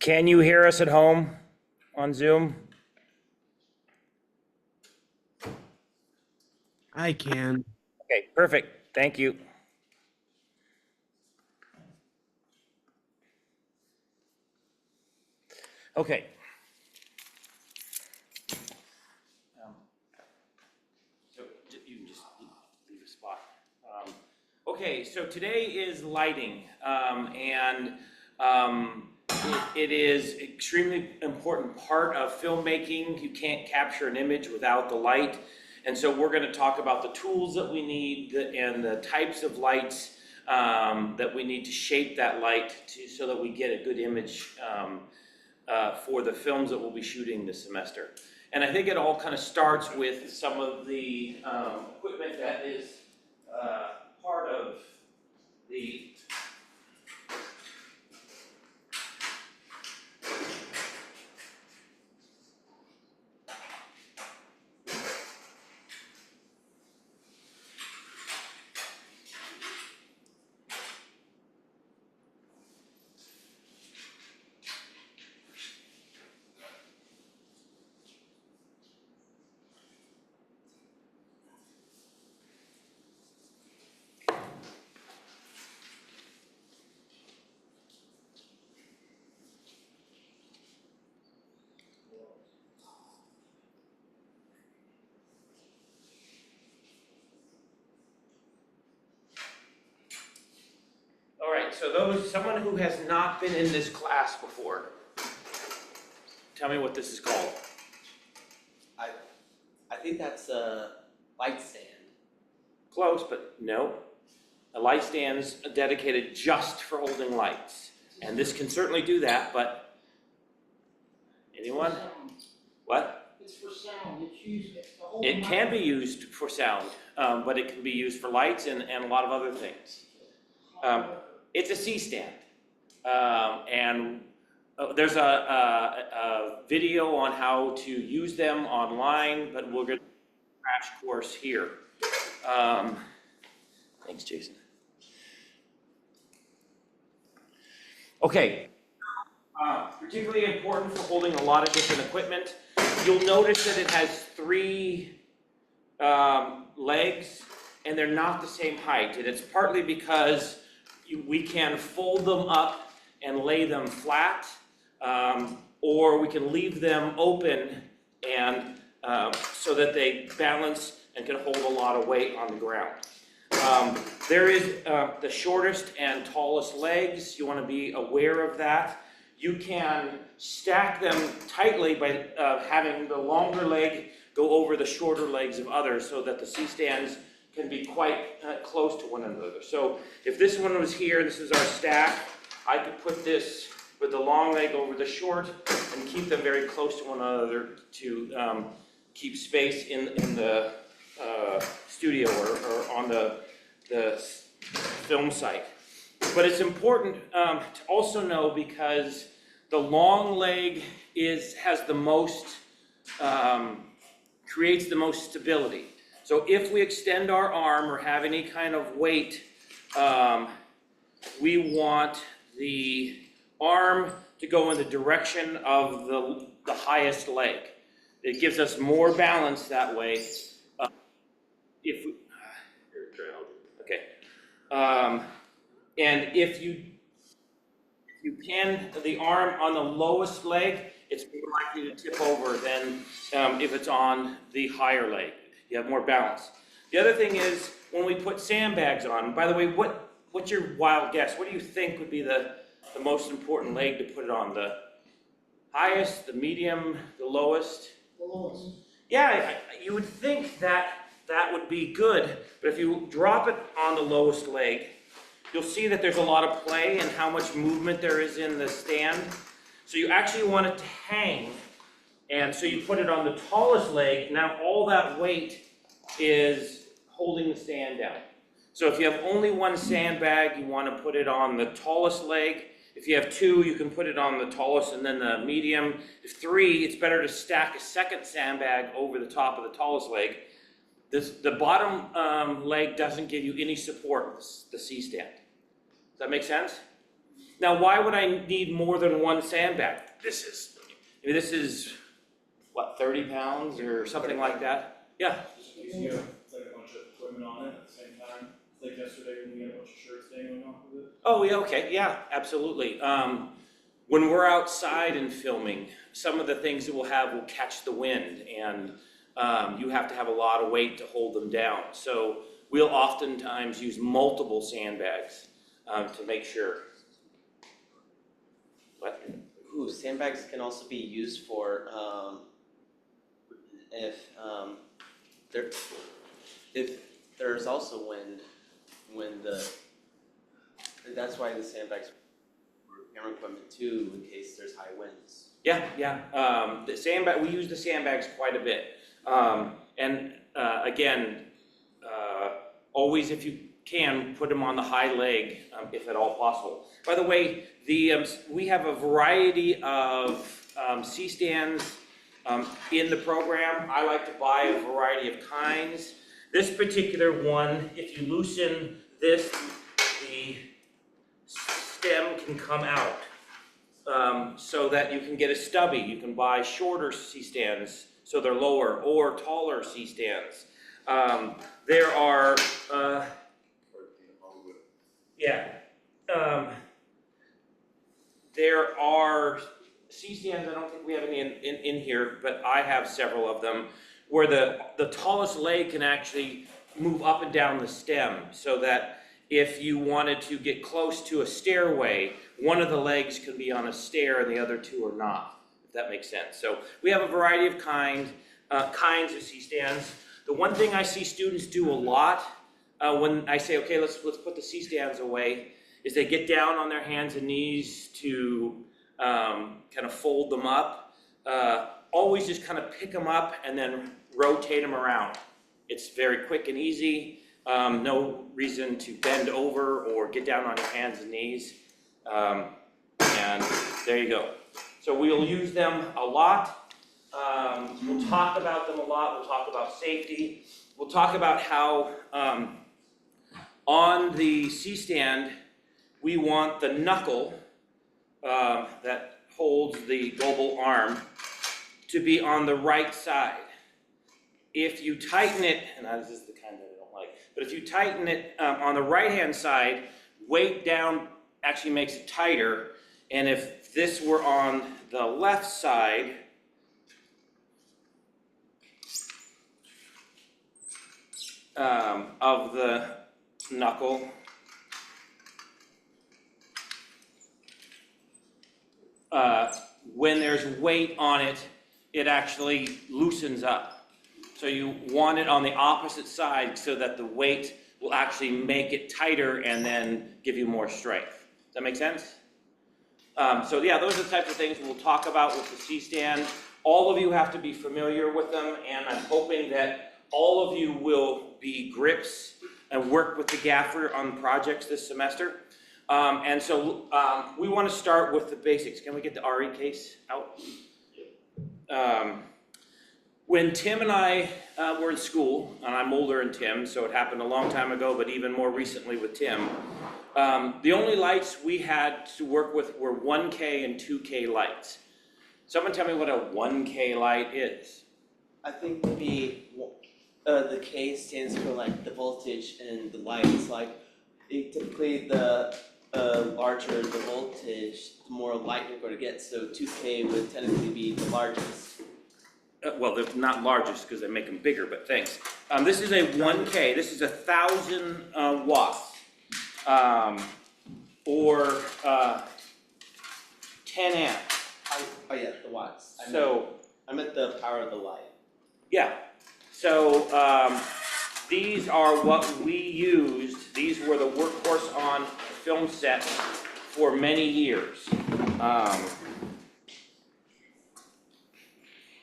Can you hear us at home on Zoom? I can. Okay, perfect. Thank you. Okay. So you can just leave a spot. Okay, so today is lighting, and it is extremely important part of filmmaking. You can't capture an image without the light. And so we're going to talk about the tools that we need and the types of lights that we need to shape that light so that we get a good image for the films that we'll be shooting this semester. And I think it all kind of starts with some of the equipment that is part of the All right, so someone who has not been in this class before, tell me what this is called. I think that's a light stand. Close, but no. A light stand is dedicated just for holding lights. And this can certainly do that, but anyone? What? It's for sound, it's used to hold. It can be used for sound, but it can be used for lights and a lot of other things. It's a C-stand, and there's a video on how to use them online, but we're going to do a crash course here. Thanks, Jason. Okay, particularly important for holding a lot of different equipment. You'll notice that it has three legs, and they're not the same height, and it's partly because we can fold them up and lay them flat, or we can leave them open and so that they balance and can hold a lot of weight on the ground. There is the shortest and tallest legs. You want to be aware of that. You can stack them tightly by having the longer leg go over the shorter legs of others so that the C-stands can be quite close to one another. So if this one was here, this is our stack, I could put this with the long leg over the short and keep them very close to one another to keep space in the studio or on the film site. But it's important to also know because the long leg has the most, creates the most stability. So if we extend our arm or have any kind of weight, we want the arm to go in the direction of the highest leg. It gives us more balance that way. And if you pan the arm on the lowest leg, it's more likely to tip over than if it's on the higher leg. You have more balance. The other thing is when we put sandbags on, by the way, what's your wild guess? What do you think would be the most important leg to put it on? The highest, the medium, the lowest? The lowest. Yeah, you would think that would be good, but if you drop it on the lowest leg, you'll see that there's a lot of play and how much movement there is in the stand. So you actually want it to hang, and so you put it on the tallest leg. Now all that weight is holding the stand down. So if you have only one sandbag, you want to put it on the tallest leg. If you have two, you can put it on the tallest and then the medium. If three, it's better to stack a second sandbag over the top of the tallest leg. The bottom leg doesn't give you any support, the C-stand. Does that make sense? Now, why would I need more than one sandbag? This is, what, 30 pounds or something like that? Yeah, Just in case you have like a bunch of equipment on it at the same time, like yesterday when we had a bunch of shirts dangling off of it. oh, yeah, okay, yeah, absolutely. When we're outside and filming, some of the things that we'll have will catch the wind, and you have to have a lot of weight to hold them down. So we'll oftentimes use multiple sandbags to make sure. What? Ooh, sandbags can also be used for, if there's also wind, that's why the sandbags were camera equipment too, in case there's high winds. Yeah, the sandbag, we use the sandbags quite a bit. Again, always if you can, put them on the high leg, if at all possible. By the way, we have a variety of C-stands in the program. I like to buy a variety of kinds. This particular one, if you loosen this, the stem can come out. So that you can get a stubby. You can buy shorter C-stands so they're lower, or taller C-stands. There are, there are C-stands, I don't think we have any in here, but I have several of them, where the tallest leg can actually move up and down the stem, so that if you wanted to get close to a stairway, one of the legs could be on a stair and the other two are not, if that makes sense. So we have a variety of kinds of C-stands. The one thing I see students do a lot when I say, okay, let's put the C-stands away, is they get down on their hands and knees to kind of fold them up. Always just kind of pick them up and then rotate them around. It's very quick and easy. No reason to bend over or get down on your hands and knees. And there you go. So we'll use them a lot. We'll talk about them a lot. We'll talk about safety. We'll talk about how on the C-stand, we want the knuckle that holds the global arm to be on the right side. If you tighten it, and this is the kind that I don't like, but if you tighten it on the right-hand side, weight down actually makes it tighter, and if this were on the left side, of the knuckle, when there's weight on it, it actually loosens up. So you want it on the opposite side so that the weight will actually make it tighter and then give you more strength. Does that make sense? So yeah, those are the types of things we'll talk about with the C-stand. All of you have to be familiar with them, and I'm hoping that all of you will be grips and work with the gaffer on projects this semester. We want to start with the basics. Can we get the RE case out? When Tim and I were in school, and I'm older than Tim, so it happened a long time ago, but even more recently with Tim, the only lights we had to work with were 1K and 2K lights. Someone tell me what a 1K light is. I think maybe the K stands for like the voltage and the lights. Like typically the larger the voltage, the more light you're going to get. So 2K would technically be the largest. Well, they're not largest because they make them bigger, but thanks. This is a 1K. This is 1,000 watts, or 10 amps. Oh yeah, the watts. I meant the power of the light. Yeah. So these are what we used. These were the workhorse on film set for many years.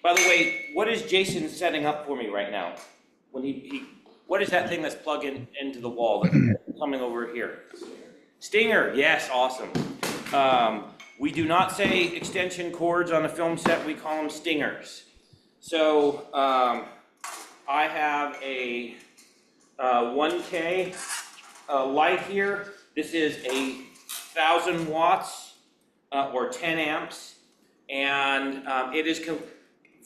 By the way, what is Jason setting up for me right now? When what is that thing that's plugged into the wall that's coming over here? Stinger, yes, awesome. We do not say extension cords on a film set, we call them stingers. So I have a 1K light here. This is a 1,000 watts or 10 amps, and it is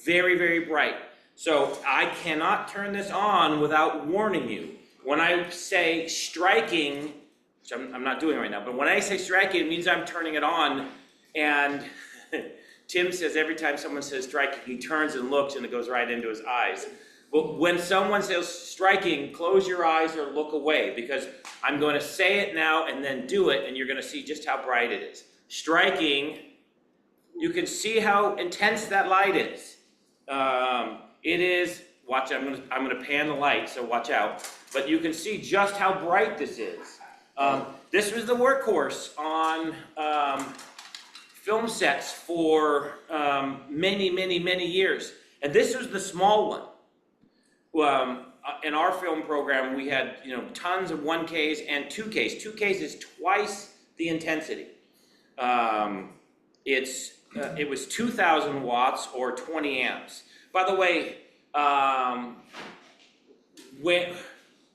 very, very bright. So I cannot turn this on without warning you. When I say striking, which I'm not doing right now, but when I say striking, it means I'm turning it on, and Tim says every time someone says striking, he turns and looks and it goes right into his eyes. But when someone says striking, close your eyes or look away, because I'm going to say it now and then do it, and you're going to see just how bright it is. Striking, you can see how intense that light is. It is, watch, I'm gonna pan the light, so watch out. But you can see just how bright this is. This was the workhorse on film sets for many, many, many years. And this was the small one. In our film program, we had tons of 1Ks and 2Ks. 2Ks is twice the intensity. It was 2,000 watts or 20 amps. By the way,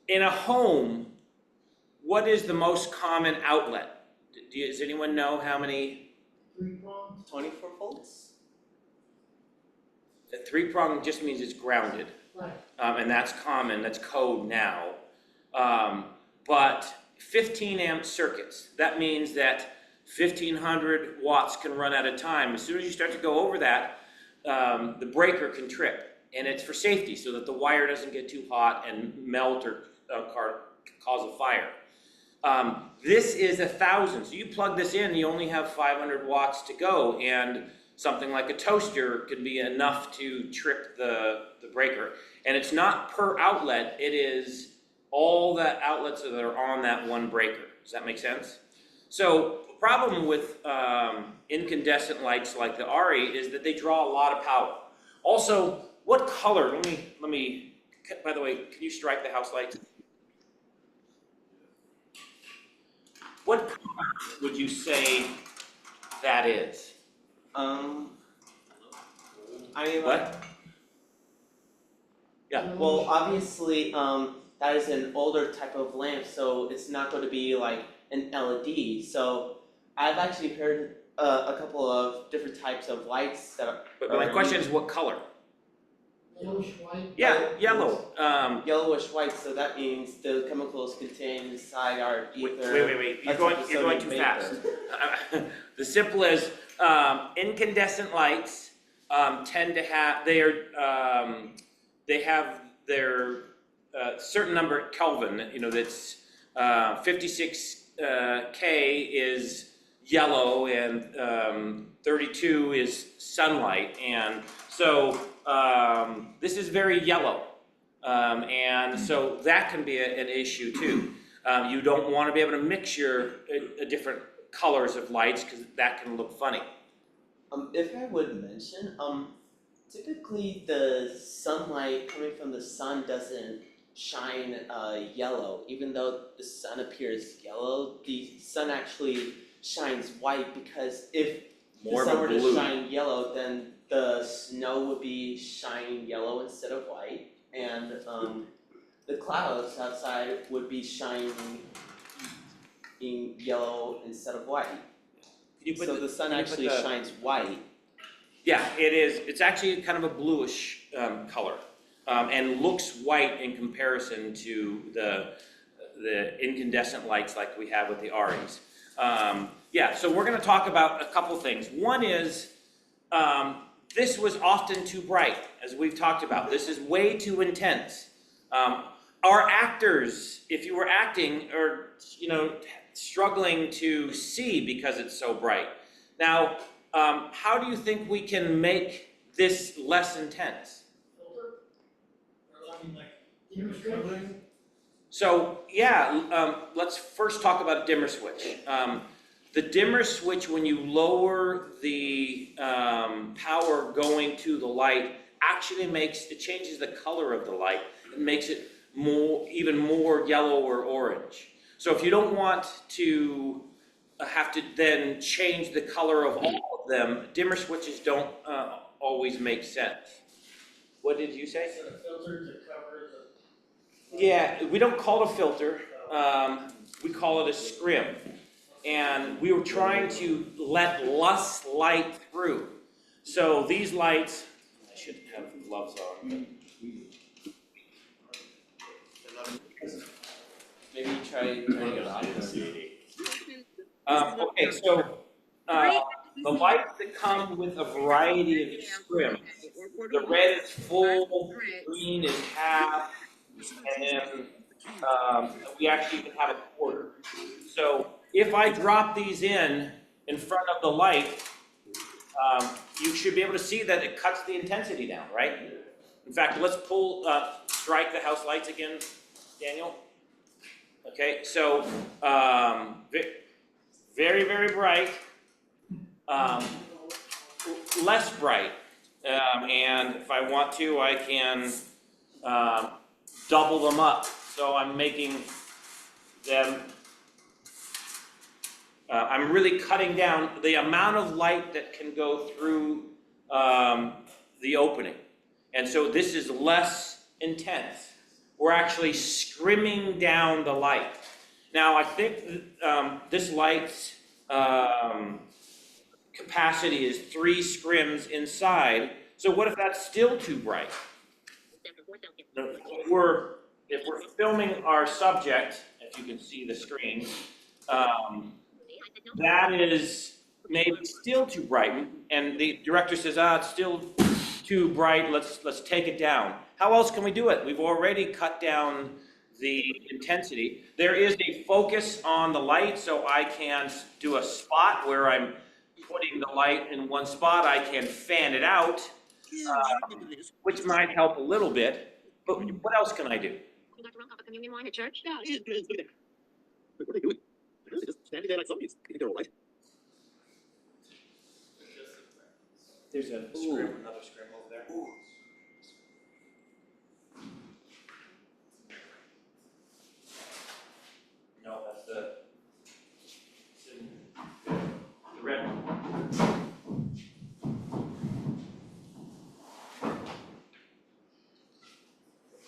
in a home, what is the most common outlet? Does anyone know how many? 3-prong. 24 volts? A 3-prong just means it's grounded. Right. And that's common, that's code now. But 15 amp circuits, that means that 1,500 watts can run at a time. As soon as you start to go over that, the breaker can trip, and it's for safety so that the wire doesn't get too hot and melt or cause a fire. This is 1,000, so you plug this in, you only have 500 watts to go, and something like a toaster can be enough to trip the breaker. And it's not per outlet, it is all the outlets that are on that one breaker. Does that make sense? So the problem with incandescent lights like the ARRI is that they draw a lot of power. Also, what color, let me, by the way, can you strike the house lights? What color would you say that is? What? Yeah. Well, obviously, that is an older type of lamp, so it's not going to be like an LED. So I've actually heard a couple of different types of lights that are. But my question is what color? Yellowish white. Yeah, yellow. Yellowish white, so that means the chemicals contained inside are ether. Wait. You're going too fast. The simple is incandescent lights tend to have they have their certain number Kelvin. That's 56K is yellow and 32 is sunlight, and so this is very yellow, and so that can be an issue too. You don't want to be able to mix your different colors of lights because that can look funny. If I would mention, typically the sunlight coming from the sun doesn't shine yellow. Even though the sun appears yellow, the sun actually shines white, because if More the of sun a were to blue. shine yellow, then the snow would be shining yellow instead of white, and the clouds outside would be shining in yellow instead of white. So the sun actually shines white. Yeah, it is. It's actually kind of a bluish color, and looks white in comparison to the incandescent lights like we have with the ARRIs. Yeah, so we're going to talk about a couple things. One is this was often too bright, as we've talked about. This is way too intense. Our actors, if you were acting, are struggling to see because it's so bright. Now, how do you think we can make this less intense? Filter. Or, I mean, like, Dimmer switch. So yeah, let's first talk about a dimmer switch. The dimmer switch, when you lower the power going to the light, actually changes the color of the light and makes it even more yellow or orange. So if you don't want to have to then change the color of all of them, dimmer switches don't always make sense. What did you say? set a filter to cover the. Yeah, we don't call it a filter. We call it a scrim. and we were trying to let less light through. So these lights, I should have gloves on. Maybe try turning it off. Okay, so the lights that come with a variety of scrim. The red is full, green is half, and then we actually even have a quarter. So if I drop these in front of the light, you should be able to see that it cuts the intensity down, right? In fact, let's strike the house lights again, Daniel. Okay, so very, very bright, less bright, and if I want to, I can double them up. So I'm making them, I'm really cutting down the amount of light that can go through the opening. And so this is less intense. We're actually scrimming down the light. Now I think this light's capacity is 3 scrims inside. So what if that's still too bright? If we're filming our subject, if you can see the screen, that is maybe still too bright, and the director says, it's still too bright, let's take it down. How else can we do it? We've already cut down the intensity. There is a focus on the light, so I can do a spot where I'm putting the light in one spot. I can fan it out, which might help a little bit, but what else can I do? You got drunk off a communion wine at church? Yeah, look at that. What are they doing? They're just standing there like zombies. You think they're all right? There's a scrim, another scrim over there. No, that's the red one.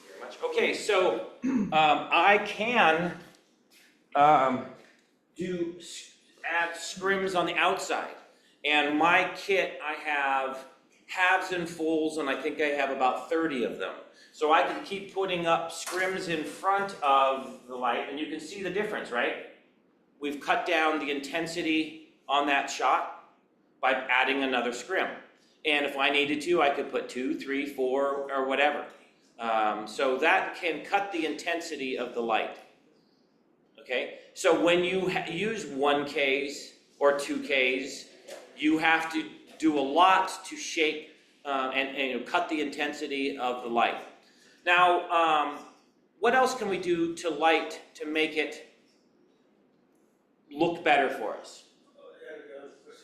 Very much. Okay, so I can add scrims on the outside. And my kit, I have halves and fulls, and I think I have about 30 of them. So I can keep putting up scrims in front of the light, and you can see the difference, right? We've cut down the intensity on that shot by adding another scrim. And if I needed to, I could put 2, 3, 4, or whatever. So that can cut the intensity of the light. Okay? So when you use 1Ks or 2Ks, you have to do a lot to shape and cut the intensity of the light. Now, what else can we do to light to make it look better for us?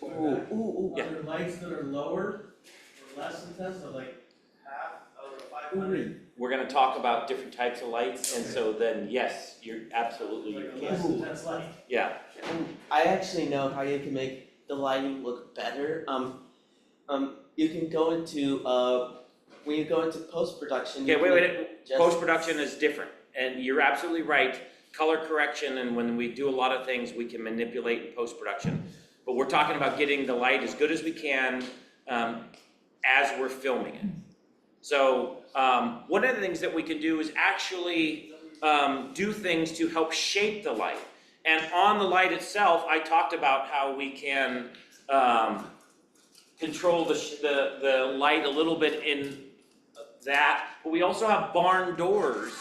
Yeah. Are there lights that are lower or less intense, so like half of 500? We're going to talk about different types of lights, and so then yes, you're absolutely Like a you less can. intense light? Yeah. I actually know how you can make the lighting look better. You can go into when you go into post-production. Okay, you wait. can just- Post-production is different, and you're absolutely right. Color correction, and when we do a lot of things, we can manipulate in post-production. But we're talking about getting the light as good as we can as we're filming it. So one of the things that we can do is actually do things to help shape the light. And on the light itself, I talked about how we can control the light a little bit in that, but we also have barn doors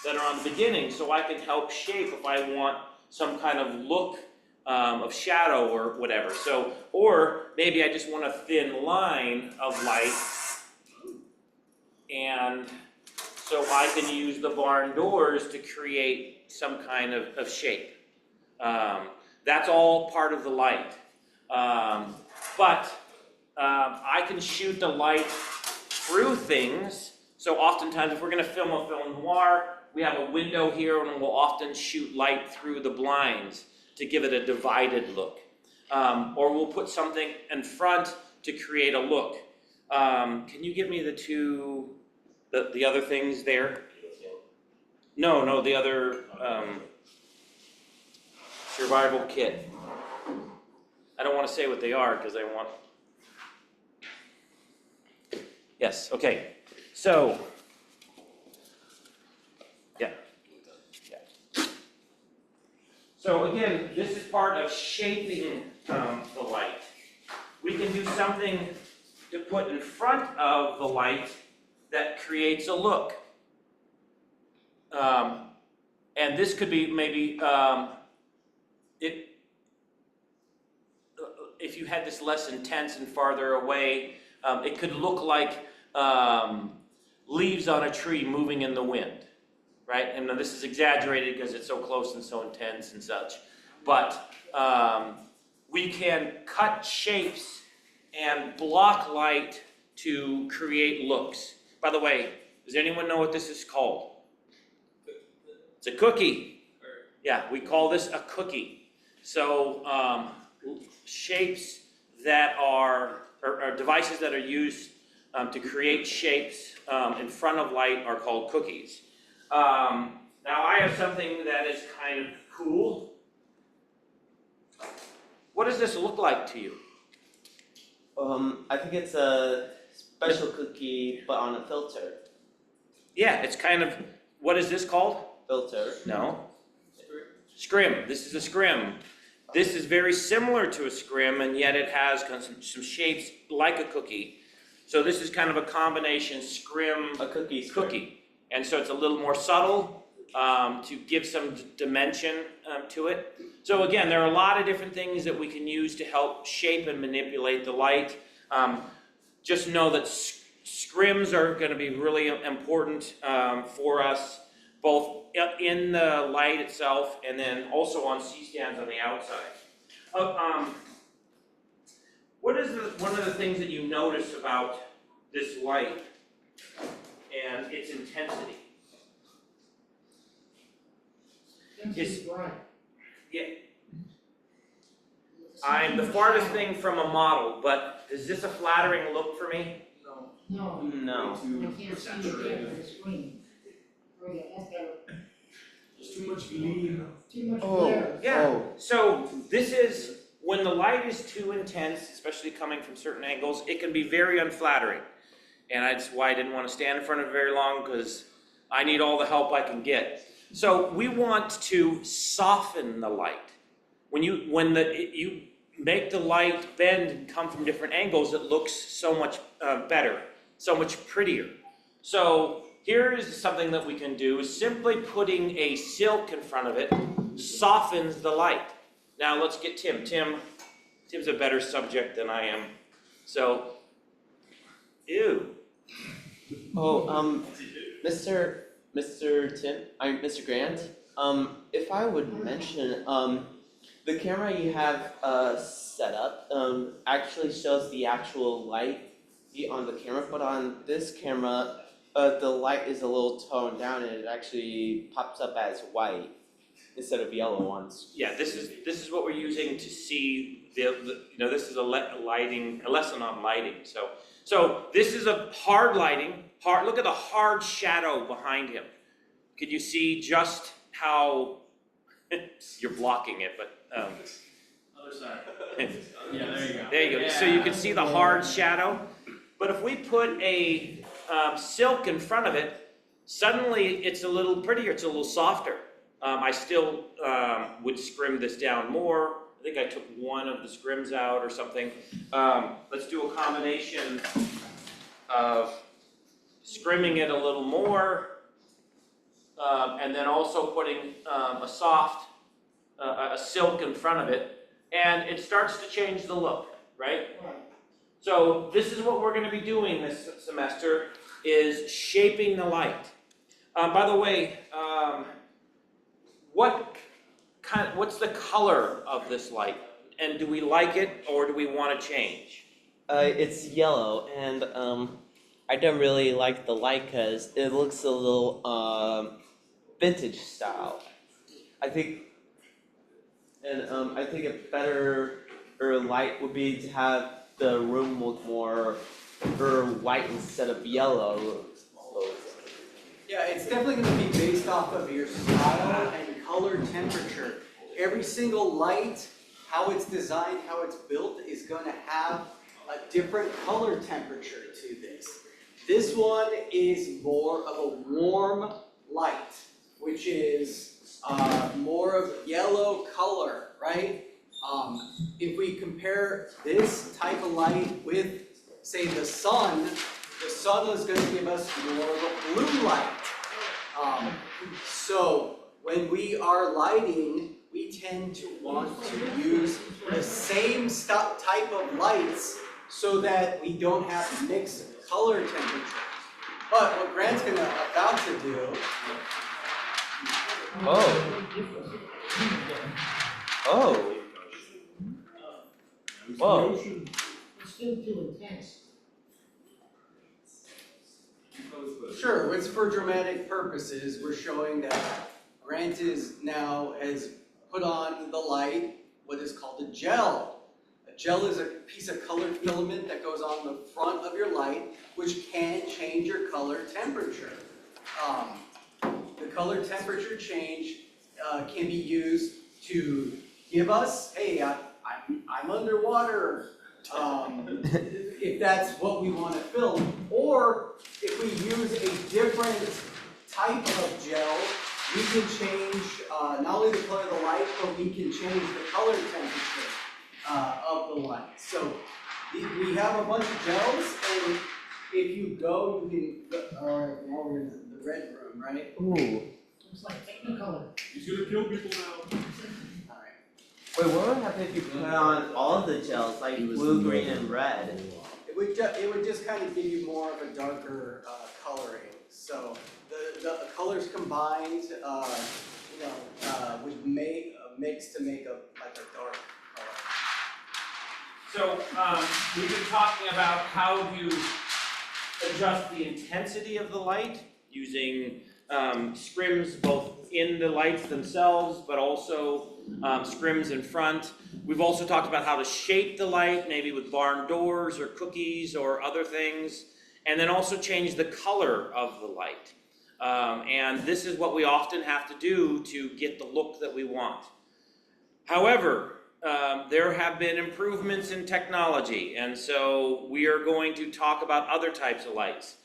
that are on the beginning, so I can help shape if I want some kind of look of shadow or whatever. So, or maybe I just want a thin line of light, and so I can use the barn doors to create some kind of shape. That's all part of the light. But I can shoot the light through things. So oftentimes if we're gonna film a film noir, we have a window here and we'll often shoot light through the blinds to give it a divided look. Or we'll put something in front to create a look. Can you give me the other things there? No, the other, survival kit. I don't want to say what they are because I want. Yes, okay. So, yeah. So again, this is part of shaping the light. We can do something to put in front of the light that creates a look. And this could be maybe, if you had this less intense and farther away, it could look like leaves on a tree moving in the wind, right? And now this is exaggerated because it's so close and so intense and such. But we can cut shapes and block light to create looks. By the way, does anyone know what this is called? It's a cookie. Yeah, we call this a cookie. So shapes that are, or devices that are used to create shapes in front of light are called cookies. Now I have something that is kind of cool. What does this look like to you? I think it's a special cookie, but on a filter. Yeah, it's kind of, what is this called? Filter. No. Scrim. This is a scrim. This is very similar to a scrim, and yet it has some shapes like a cookie. So this is kind of a combination scrim A cookie. cookie. And so it's a little more subtle to give some dimension to it. So again, there are a lot of different things that we can use to help shape and manipulate the light. Just know that scrims are going to be really important for us, both in the light itself and then also on C-stands on the outside. What is one of the things that you notice about this light and its intensity? It's bright. Yeah. I'm the farthest thing from a model, but is this a flattering look for me? No, No. I can't see it there on the screen. Oh, yeah, that's better. Just too much gleam. Too much Oh. glare. Yeah. Oh. So this is, when the light is too intense, especially coming from certain angles, it can be very unflattering. And that's why I didn't want to stand in front of it very long, because I need all the help I can get. So we want to soften the light. When you make the light bend and come from different angles, it looks so much better, so much prettier. So here is something that we can do, is simply putting a silk in front of it softens the light. Now let's get Tim. Tim's a better subject than I am. So, ew. Oh, Mr. Mr. Grant, if I would mention, the camera you have set up actually shows the actual light on the camera, but on this camera, the light is a little toned down and it actually pops up as white instead of yellow ones. Yeah, this is what we're using to see this is a lesson on lighting. So this is a hard lighting. Look at the hard shadow behind him. Could you see just how you're blocking it? But Other side. Yeah, there you go. there you go. So you can see the hard shadow. But if we put a silk in front of it, suddenly it's a little prettier. It's a little softer. I still would scrim this down more. I think I took one of the scrims out or something. Let's do a combination of scrimming it a little more, and then also putting a silk in front of it, and it starts to change the look, right? Right. So this is what we're going to be doing this semester, is shaping the light. By the way, what's the color of this light? And do we like it, or do we want to change? It's yellow, and I don't really like the light because it looks a little vintage style. I think a better light would be to have the room look more white instead of yellow. Yeah, it's definitely gonna be based off of your style and color temperature. every single light, how it's designed, how it's built, is going to have a different color temperature to this. This one is more of a warm light, which is more of yellow color, right? If we compare this type of light with, say, the sun is going to give us more of a blue light. So when we are lighting, we tend to want to use the same type of lights so that we don't have to mix color temperatures. But what Grant's about to do. Oh. Whoa. It's still too intense. Sure, it's for dramatic purposes. We're showing that Grant has put on the light what is called a gel. A gel is a piece of colored filament that goes on the front of your light, which can change your color temperature. The color temperature change can be used to give us, hey, I'm underwater, if that's what we want to film, or if we use a different type of gel, we can change not only the color of the light, but we can change the color temperature of the light. So we have a bunch of gels, and if you go, you can, all right, now we're in the red room, right? Ooh. It's like Technicolor. He's gonna kill people now. All right. Wait, what would happen if you put on all of the gels, like blue, green, and red? It would just kind of give you more of a darker coloring. So the colors combined, would mix to make like a dark color. So, we've been talking about how to adjust the intensity of the light using scrims both in the lights themselves, but also scrims in front. We've also talked about how to shape the light, maybe with barn doors or cookies or other things, and then also change the color of the light. And this is what we often have to do to get the look that we want. However, there have been improvements in technology, and so we are going to talk about other types of lights.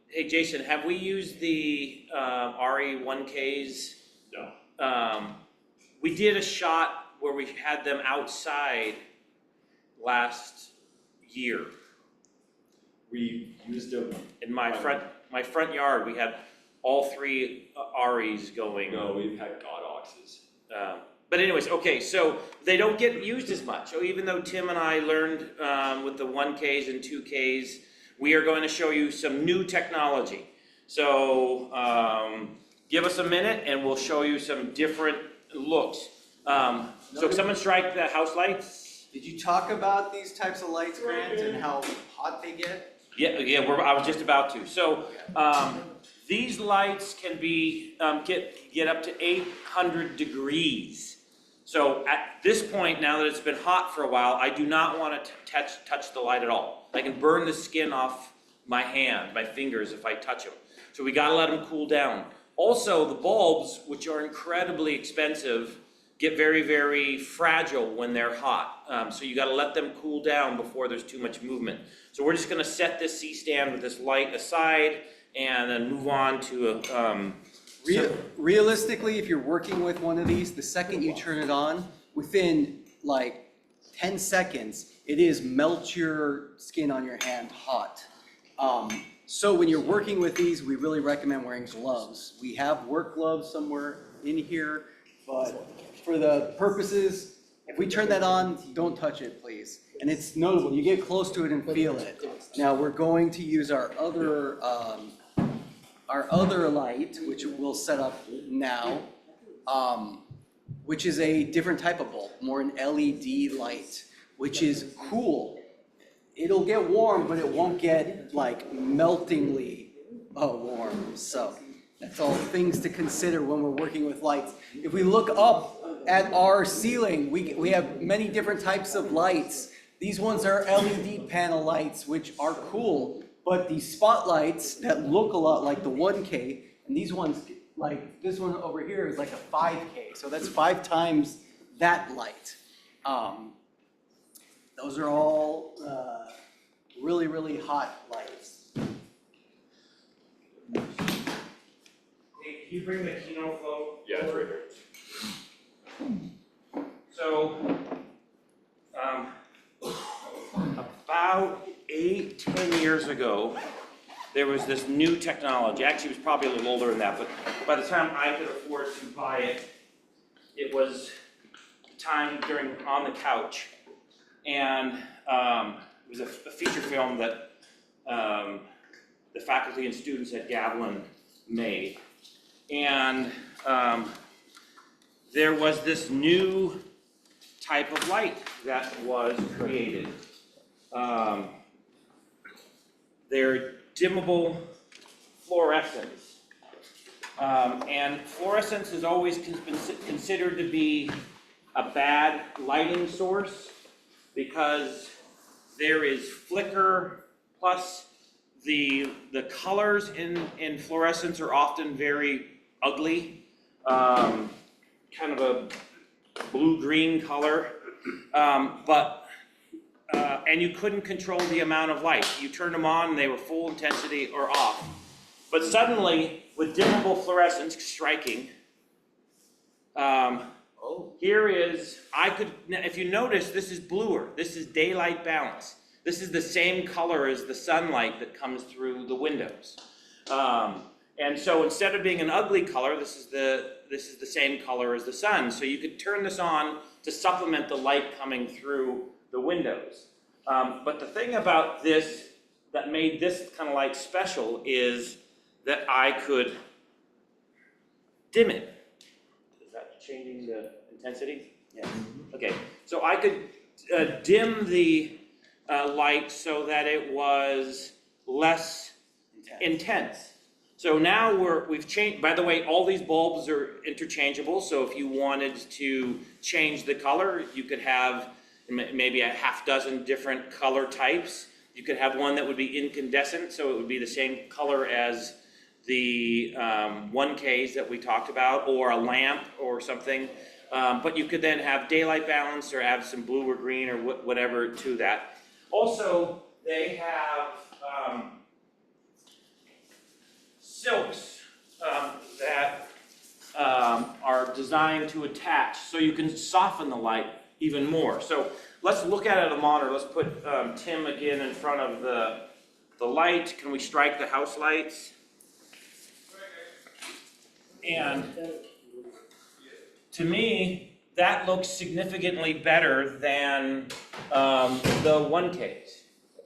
Hey Jason, have we used the RE1Ks? No. We did a shot where we had them outside last year. We used them. In my front yard, we had all three REs going. No, we've had Godoxes. But anyways, okay, so they don't get used as much. So even though Tim and I learned with the 1Ks and 2Ks, we are going to show you some new technology. So give us a minute and we'll show you some different looks. So someone strike the house lights. Did you talk about these types of lights, Grant, and how hot they get? Yeah, I was just about to. So these lights can be get up to 800 degrees. So at this point, now that it's been hot for a while, I do not want to touch the light at all. I can burn the skin off my hand, my fingers, if I touch them. So we got to let them cool down. Also, the bulbs, which are incredibly expensive, get very, very fragile when they're hot. So you got to let them cool down before there's too much movement. So we're just going to set this C-stand with this light aside and then move on to a... Realistically, if you're working with one of these, the second you turn it on, within like 10 seconds, it is melt your skin on your hand hot. So when you're working with these, we really recommend wearing gloves. We have work gloves somewhere in here, but for the purposes, if we turn that on, don't touch it, please. And it's notable, you get close to it and feel it. Now we're going to use our other light, which we'll set up now, which is a different type of bulb, more an LED light, which is cool. It'll get warm, but it won't get like meltingly warm. So that's all things to consider when we're working with lights. If we look up at our ceiling, we have many different types of lights. These ones are LED panel lights, which are cool, but these spotlights that look a lot like the 1K, and these ones like this one over here is like a 5K, so that's 5 times that light. Those are all really, really hot lights. Hey, can you bring the Kino Flow? Yeah, it's right here. So, about 8-10 years ago, there was this new technology. Actually, it was probably a little older than that, but by the time I could afford to buy it, it was time during On the Couch. And it was a feature film that the faculty and students at Gavilan made. And there was this new type of light that was created. They're dimmable fluorescents. And fluorescence has always been considered to be a bad lighting source because there is flicker, plus the colors in fluorescence are often very ugly, kind of a blue-green color, and you couldn't control the amount of light. You turned them on and they were full intensity or off. But suddenly, with dimmable fluorescence striking, here is, if you notice, this is bluer. This is daylight balance. This is the same color as the sunlight that comes through the windows. And so instead of being an ugly color, this is the same color as the sun. So you could turn this on to supplement the light coming through the windows. But the thing about this that made this kind of light special is that I could dim it. Is that changing the intensity? Yeah. Okay, so I could dim the light so that it was less intense. So now we've changed, by the way, all these bulbs are interchangeable, so if you wanted to change the color, you could have maybe a half dozen different color types. You could have one that would be incandescent, so it would be the same color as the 1Ks that we talked about, or a lamp or something. But you could then have daylight balance or add some blue or green or whatever to that. Also, they have silks that are designed to attach so you can soften the light even more. So let's look at it on the monitor. Let's put Tim again in front of the light. Can we strike the house lights? And to me, that looks significantly better than the 1Ks,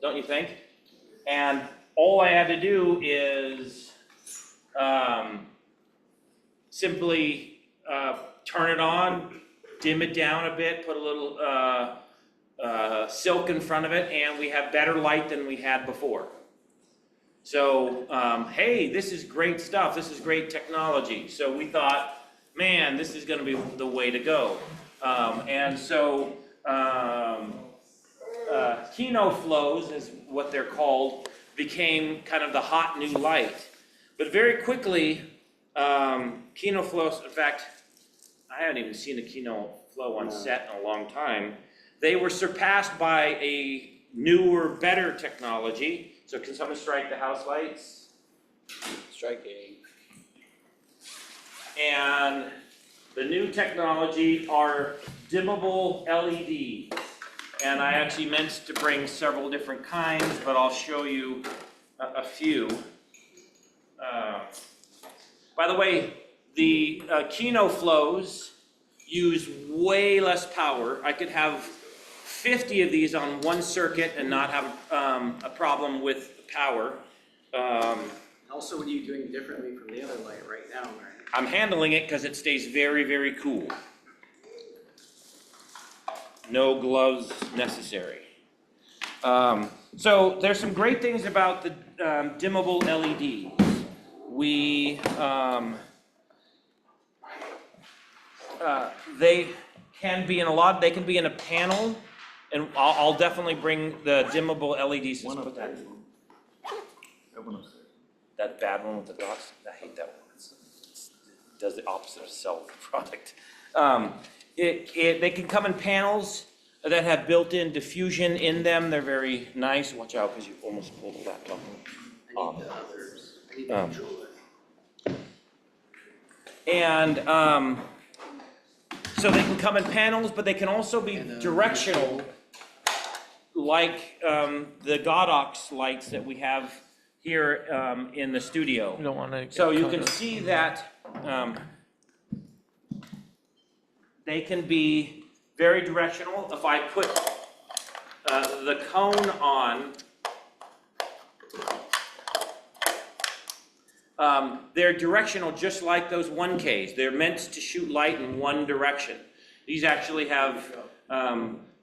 don't you think? And all I had to do is simply turn it on, dim it down a bit, put a little silk in front of it, and we have better light than we had before. So, hey, this is great stuff. This is great technology. So we thought, man, this is going to be the way to go. And so Kino Flows, is what they're called, became kind of the hot new light. But very quickly, Kino Flows, in fact, I haven't even seen a Kino Flow on set in a long time. They were surpassed by a newer, better technology. So can someone strike the house lights? Striking. And the new technology are dimmable LEDs. And I actually meant to bring several different kinds, but I'll show you a few. By the way, the Kino Flows use way less power. I could have 50 of these on one circuit and not have a problem with power. Also, what are you doing differently from the other light right now, right? I'm handling it because it stays very, very cool. No gloves necessary. So there's some great things about the dimmable LEDs. They can be in they can be in a panel, and I'll definitely bring the dimmable LEDs. Let's put that. That bad one with the dots, I hate that one. It's does the opposite of sell the product. They can come in panels that have built-in diffusion in them. They're very nice. Watch out, because you almost pulled the laptop. I need the others, I need the controller. And so they can come in panels, but they can also be directional, like the Godox lights that we have here in the studio. You don't want to. So you can see that they can be very directional. If I put the cone on, they're directional just like those 1Ks. They're meant to shoot light in one direction. These actually have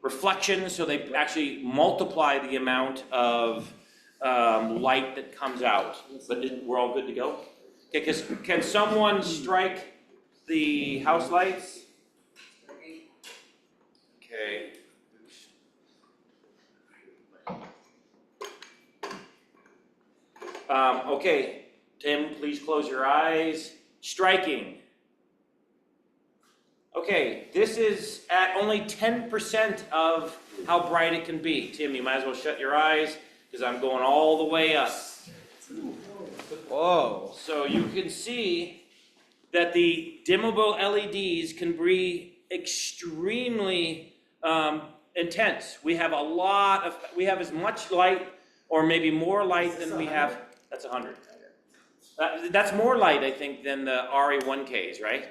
reflections, so they actually multiply the amount of light that comes out. But we're all good to go? Okay, can someone strike the house lights? Okay. Okay, Tim, please close your eyes. Striking. Okay, this is at only 10% of how bright it can be. Tim, you might as well shut your eyes, because I'm going all the way up. Whoa. So you can see that the dimmable LEDs can be extremely intense. We have as much light, or maybe more light than we have. That's 100. That's more light, I think, than the RE1Ks, right?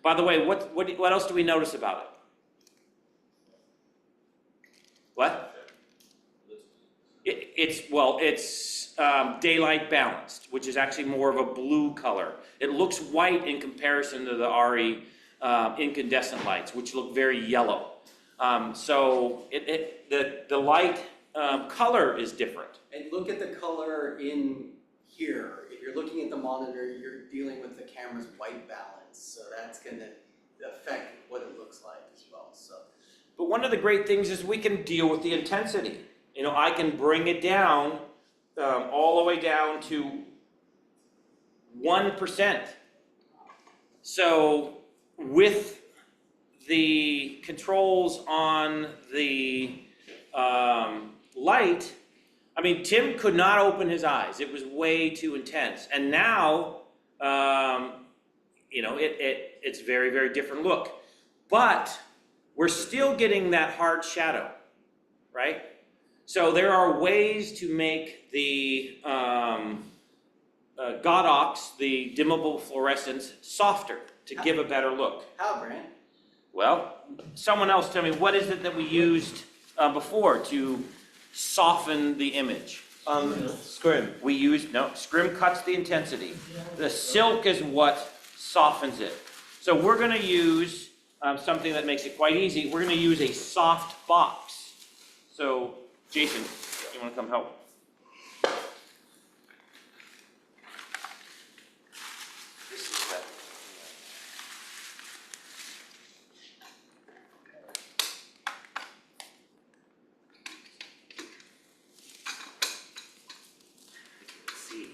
By the way, what else do we notice about it? What? It's daylight balanced, which is actually more of a blue color. It looks white in comparison to the RE incandescent lights, which look very yellow. So the light color is different. And look at the color in here. If you're looking at the monitor, you're dealing with the camera's white balance, so that's gonna affect what it looks like as well, so. But one of the great things is we can deal with the intensity. You know, I can bring it down all the way down to 1%. So with the controls on the light, I mean, Tim could not open his eyes. It was way too intense. And now, you know, it's very, very different look. But we're still getting that hard shadow, right? So there are ways to make the Godox, the dimmable fluorescence, softer to give a better look. How, Grant? Well, someone else tell me, what is it that we used before to soften the image? Scrim. We used, no, scrim cuts the intensity. The silk is what softens it. So we're gonna use something that makes it quite easy. We're gonna use a soft box. So, Jason, you wanna come help? This is that. Let's see.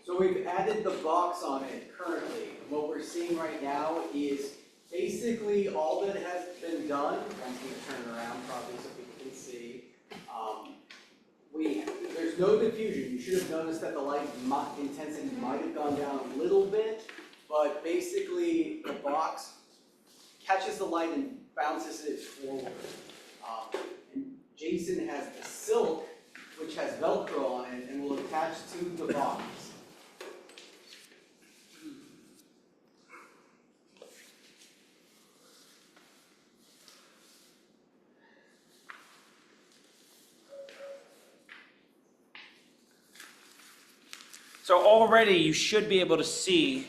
So we've added the box on it currently. What we're seeing right now is basically all that has been done. I'm going to turn it around probably so people can see. There's no diffusion. You should have noticed that the light intensity might have gone down a little bit, but basically the box catches the light and bounces it forward. And Jason has the silk, which has Velcro on it and will attach to the box. So already you should be able to see,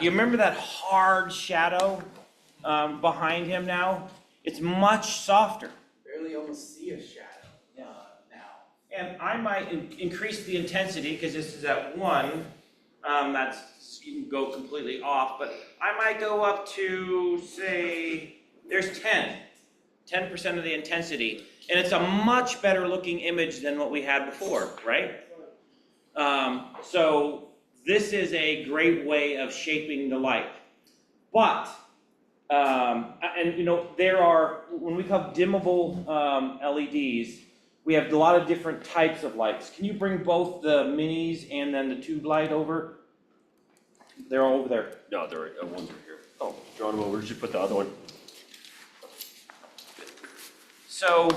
you remember that hard shadow behind him now? It's much softer. Barely almost see a shadow now. And I might increase the intensity, because this is at 1, you can go completely off, but I might go up to, say, there's 10% of the intensity, and it's a much better looking image than what we had before, right? So this is a great way of shaping the light. But, and you know, when we have dimmable LEDs, we have a lot of different types of lights. Can you bring both the minis and then the tube light over? They're all over there. No, they're one's right here. Oh, Geronimo, where did you put the other one? So,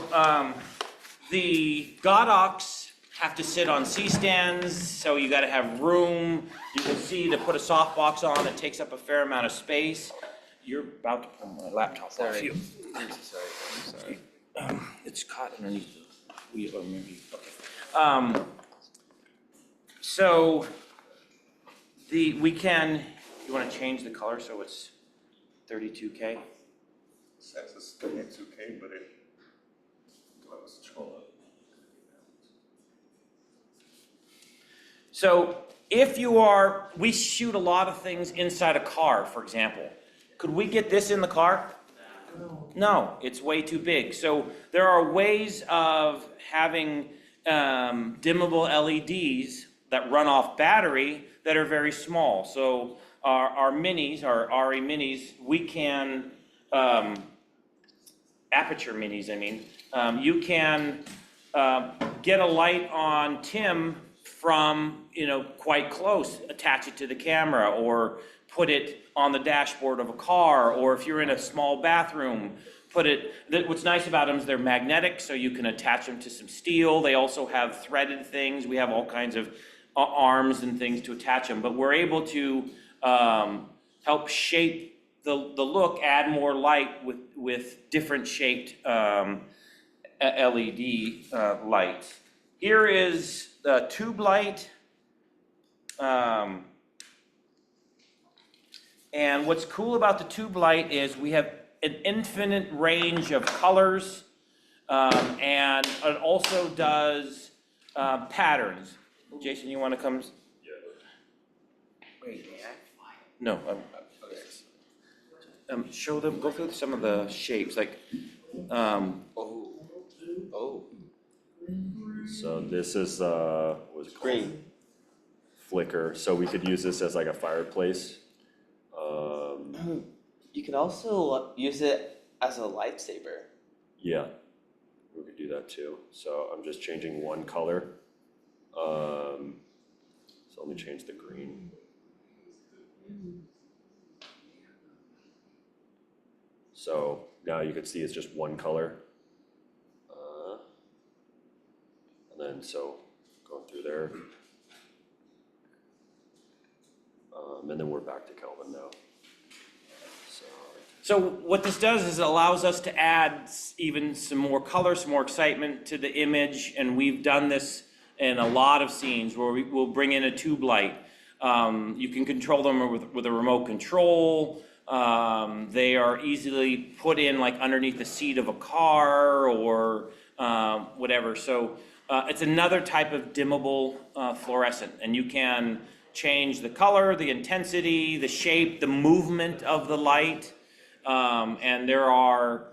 the Godox have to sit on C-stands, so you gotta have room. You can see to put a softbox on, it takes up a fair amount of space. You're about to pull my laptop off you. I'm sorry. It's caught underneath the wheel, or maybe, okay. So, you wanna change the color so it's 32K? Says it's 32K, but it. So we shoot a lot of things inside a car, for example. Could we get this in the car? No, it's way too big. So there are ways of having dimmable LEDs that run off battery that are very small. So our minis, our RE minis, we can, aperture minis, I mean, you can get a light on Tim from, quite close, attach it to the camera, or put it on the dashboard of a car, or if you're in a small bathroom, what's nice about them is they're magnetic, so you can attach them to some steel. They also have threaded things. We have all kinds of arms and things to attach them, but we're able to help shape the look, add more light with different shaped LED lights. Here is the tube light. And what's cool about the tube light is we have an infinite range of colors, and it also does patterns. Jason, you want to come? Yeah. Wait, no. Show them. Go through some of the shapes, like. So this is what's it called? Green. Flicker. So we could use this as like a fireplace. You can also use it as a lightsaber. Yeah, we could do that too. So I'm just changing one color. So let me change the green. So now you can see it's just one color. And then so going through there. And then we're back to Kelvin now. So what this does is it allows us to add even some more color, some more excitement to the image, and we've done this in a lot of scenes where we'll bring in a tube light. You can control them with a remote control. They are easily put in like underneath the seat of a car or whatever. So it's another type of dimmable fluorescent, and you can change the color, the intensity, the shape, the movement of the light. And there are,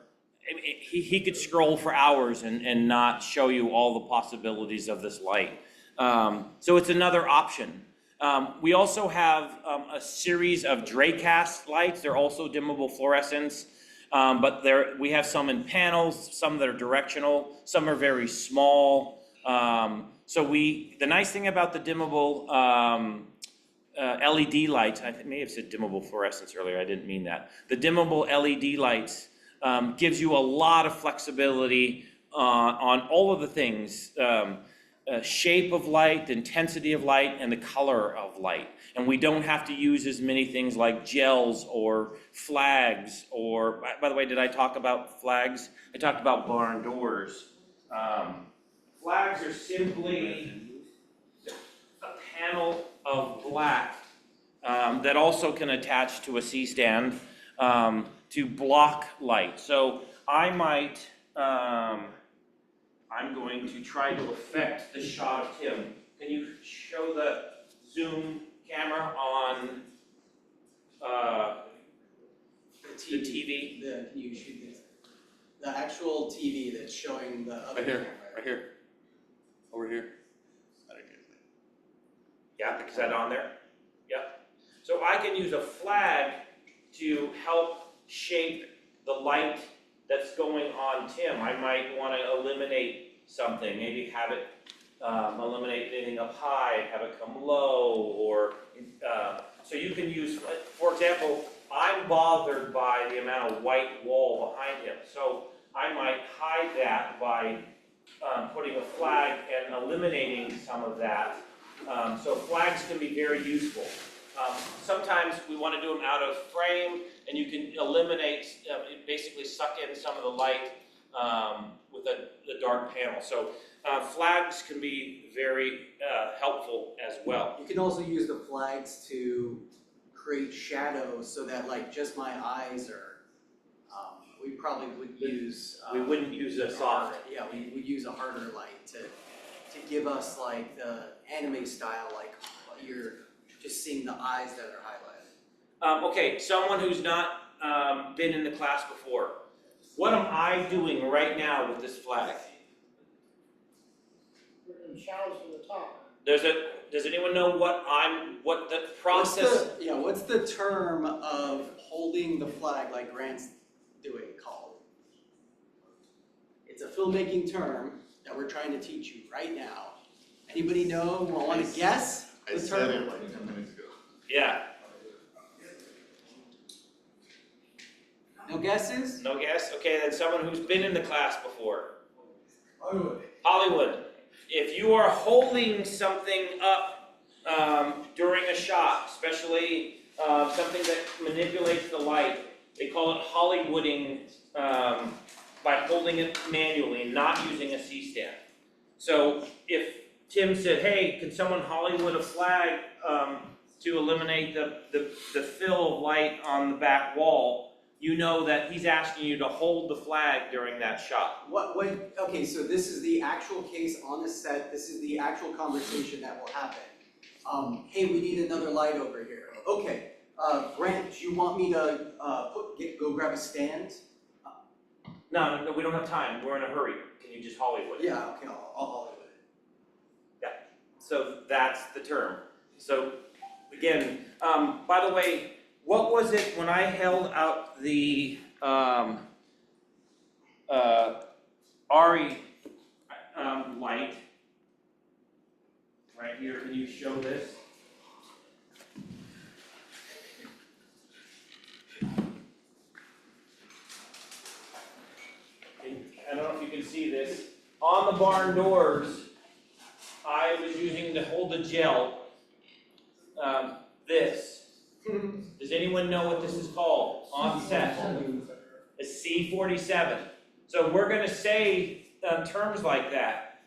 he could scroll for hours and not show you all the possibilities of this light. So it's another option. We also have a series of Dracast lights. They're also dimmable fluorescents, but we have some in panels, some that are directional, some are very small. So the nice thing about the dimmable LED lights, I may have said dimmable fluorescents earlier, I didn't mean that. The dimmable LED lights gives you a lot of flexibility on all of the things, shape of light, the intensity of light, and the color of light. And we don't have to use as many things like gels or flags, or, by the way, did I talk about flags? I talked about barn doors. Flags are simply a panel of black that also can attach to a C-stand to block light. So I I'm going to try to affect the shot of Tim. Can you show the zoom camera on the TV? Can you shoot the actual TV that's showing the other Right here, camera? right here. Over here. Yeah, is that on there? Yep. So I can use a flag to help shape the light that's going on Tim. I might want to eliminate something, maybe have it eliminate anything up high, have it come low, or so you can use, for example, I'm bothered by the amount of white wall behind him, so I might hide that by putting a flag and eliminating some of that. So flags can be very useful. Sometimes we want to do them out of frame, and you can eliminate, basically suck in some of the light with the dark panel. So flags can be very helpful as well. You can also use the flags to create shadows so that like just my eyes are, we probably would use. We wouldn't use a soft. Yeah, we would use a harder light to give us like the anime style, like you're just seeing the eyes that are highlighted. Okay, someone who's not been in the class before. What am I doing right now with this flag? We're doing shadows from the top. Does anyone know what the process? What's the term of holding the flag like Grant's doing called? It's a filmmaking term that we're trying to teach you right now. Anybody know or want to guess the term? I said it like 10 minutes ago. Yeah, No guesses? no guess? Okay, then someone who's been in the class before. Hollywood. Hollywood, if you are holding something up during a shot, especially something that manipulates the light, they call it Hollywooding by holding it manually, not using a C-stand. So if Tim said, hey, can someone Hollywood a flag to eliminate the fill of light on the back wall, you know that he's asking you to hold the flag during that shot. Okay, so this is the actual case on the set, this is the actual conversation that will happen. Hey, we need another light over here. Okay, Grant, do you want me to go grab a stand? No, we don't have time, we're in a hurry. Can you just Hollywood? Yeah, okay, I'll Hollywood it. So that's the term. So again, by the way, what was it when I held out the ARRI light? Right here, can you show this? I don't know if you can see this. On the barn doors, I was using to hold the gel, this. Does anyone know what this is called on set? A C47. So we're gonna say terms like that.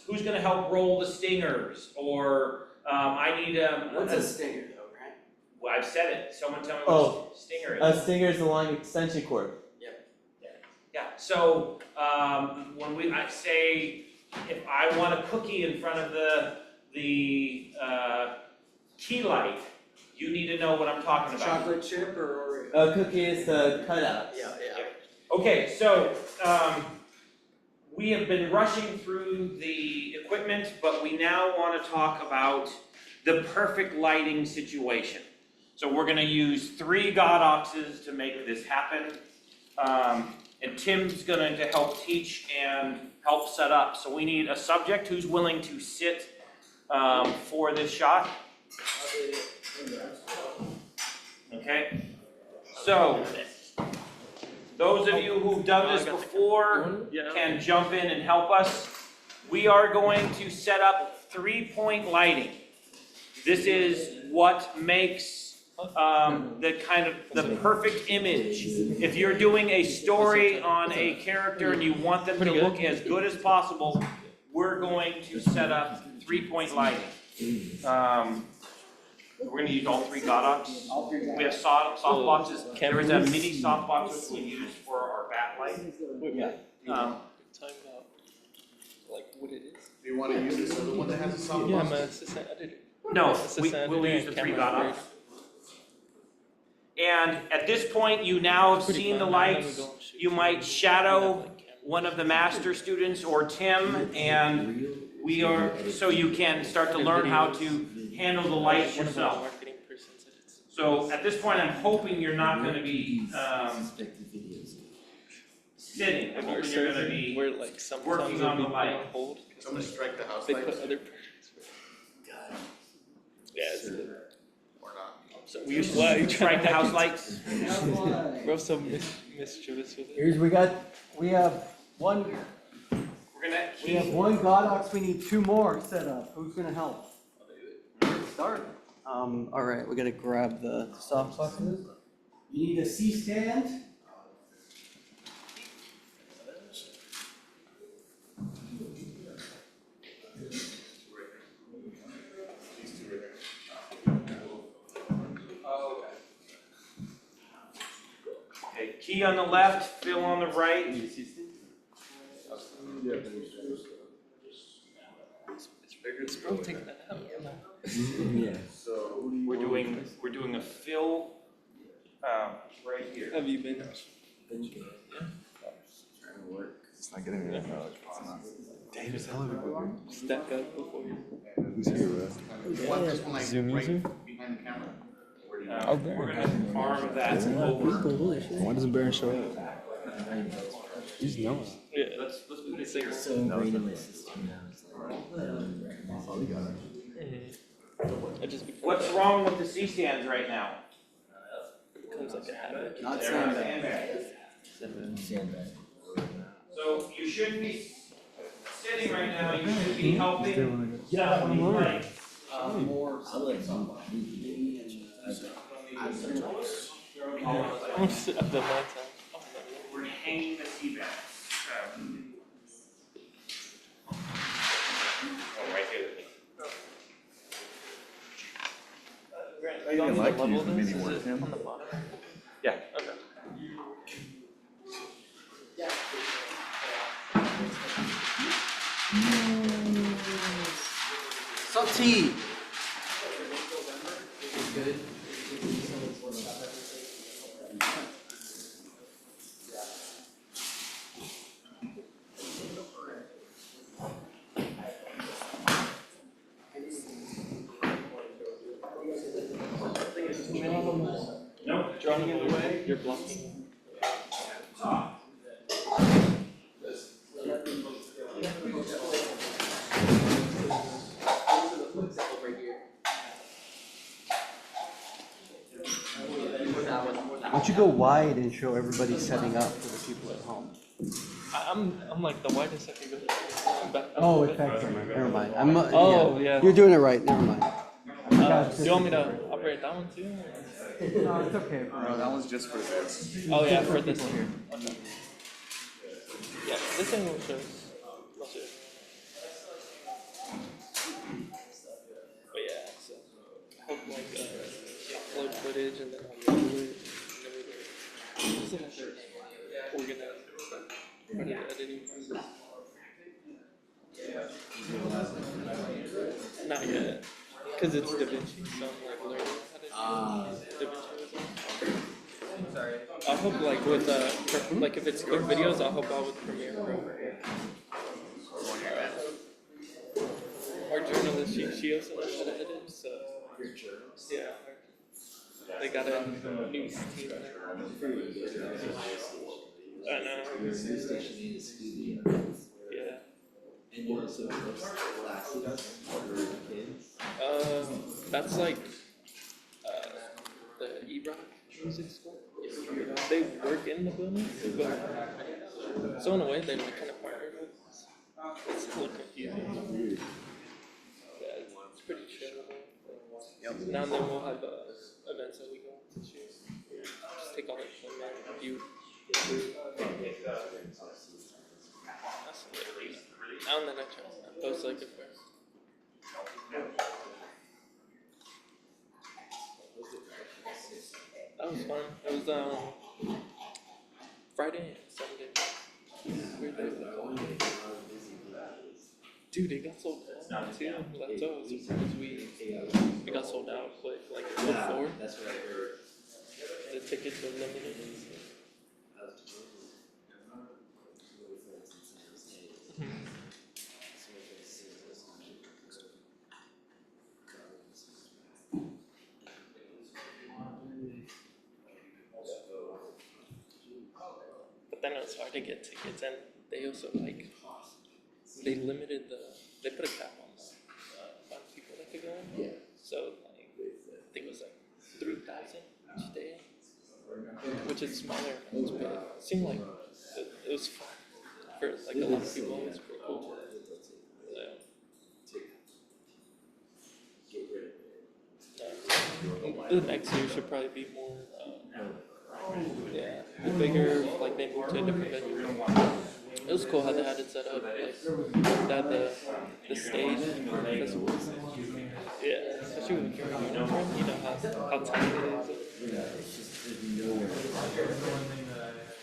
Who's gonna help roll the stingers? Or I need What's a stinger though, Grant? well, I've said it. Someone tell me what a stinger is. A stinger is the long extension cord. Yeah, so when I say if I want a cookie in front of the key light, you need to know what I'm talking about. Chocolate chip or Oreo? A cookie is the cutout. Yeah. Okay, so we have been rushing through the equipment, but we now want to talk about the perfect lighting situation. So we're going to use 3 Godoxes to make this happen. And Tim's going to help teach and help set up. So we need a subject who's willing to sit for this shot. Okay, so those of you who've done this before can jump in and help us. We are going to set up 3-point lighting. This is what makes the kind of the perfect image. If you're doing a story on a character and you want them to look as good as possible, we're going to set up 3-point lighting. We're going to use all 3 Godox. We have soft boxes. There is a mini soft box which we use for our backlight. wanna use this other one that has a softbox? Yeah, I'm an assistant editor. No, Assistant we'll editor use the and 3 camera God operator. ops. And at this point, you now have Pretty seen the fun, man. Then we lights. go and shoot You some- might we shadow have, like, camera. one of the master students or Tim, and we are, so you can start to learn how to handle the lights One of our yourself. marketing person said it's. So at this point, I'm hoping you're not gonna be, sitting, I'm On our hoping you're gonna server, be, where like sometimes working it'll on be the put light. on hold, 'cause, Someone like, strike the house they lights put other projects. Yeah, it's good. or not? so we used Why are you to trying strike to the house hack lights. We're so mischievous with it. Here's, we have one We're gonna We have keep, one Godox, we need 2 more set up, who's gonna help? Start. Alright, we're gonna grab the soft boxes. You need a C-stand. okay, Key on the left, Phil on the right. It's bro taking that out. We're doing a Phil, right here. Have you been? It's not getting me. David's Stack up before you. Who's here, bro? Zoom user? Behind the camera? We're gonna arm that over. Why doesn't Baron show up? He's knowing. Yeah. Let's put it here. It just becomes, What's wrong with the C-stands right now? becomes like a habit. Not They're not sandbags. So you shouldn't be sitting right now, you should be helping set these lights. More. I'm sit up the lights on. We're hanging the C-bands. Oh, right here. I didn't like to use the mini Is word, it Tim. on the bottom? Yeah. Okay. Salty. Good. Nope. Drawing in the way, you're blocking. Why don't you go wide and show everybody setting up for the people at home? I'm like the widest I can go. I'm back up Oh, a it's bit. back there, never mind. Oh, yeah. You're doing it right, never mind. Do you want me to operate that one too? No, it's okay. No, that one's just for this. Oh yeah, for this one here. Okay. Yeah, this thing will show. I'll show you. But yeah, so I hope like upload footage and then I'll upload it and then we just have to organize it. Part of the editing process. Not yet, cause it's DaVinci, so I'm like learning how to do DaVinci as well. I'll hope like with like if it's quick videos, I'll help out with Premiere Pro. Our journalist, she also knows how to edit, so yeah. They got a news team there. I know. Yeah. That's like the E-Rock music school. They work in the building, but so in a way they like kind of partnered with us. It's a little confusing. Yeah, it's pretty chill. Now and then we'll have events that we go to shoot. Just take all the equipment, view. That's it. Now and then I try to post like a first. That was fun. It was Friday and Saturday. Weird day. Dude, it got sold out too. That's all. It got sold out quick, like before. That's what I heard. The tickets were limited. But then it was hard to get tickets, and they also like they limited they put a cap on the amount of people that could go in. Yeah. So like I think it was like 3,000 each day, which is smaller, amounts, but it seemed like it was fun for like a lot of people. It was pretty cool. The next year should probably be more, bigger, like they moved to a different venue. It was cool how they had it set up, like, they had the stage for festivals. Yeah, especially with your friend, you know how tight it is.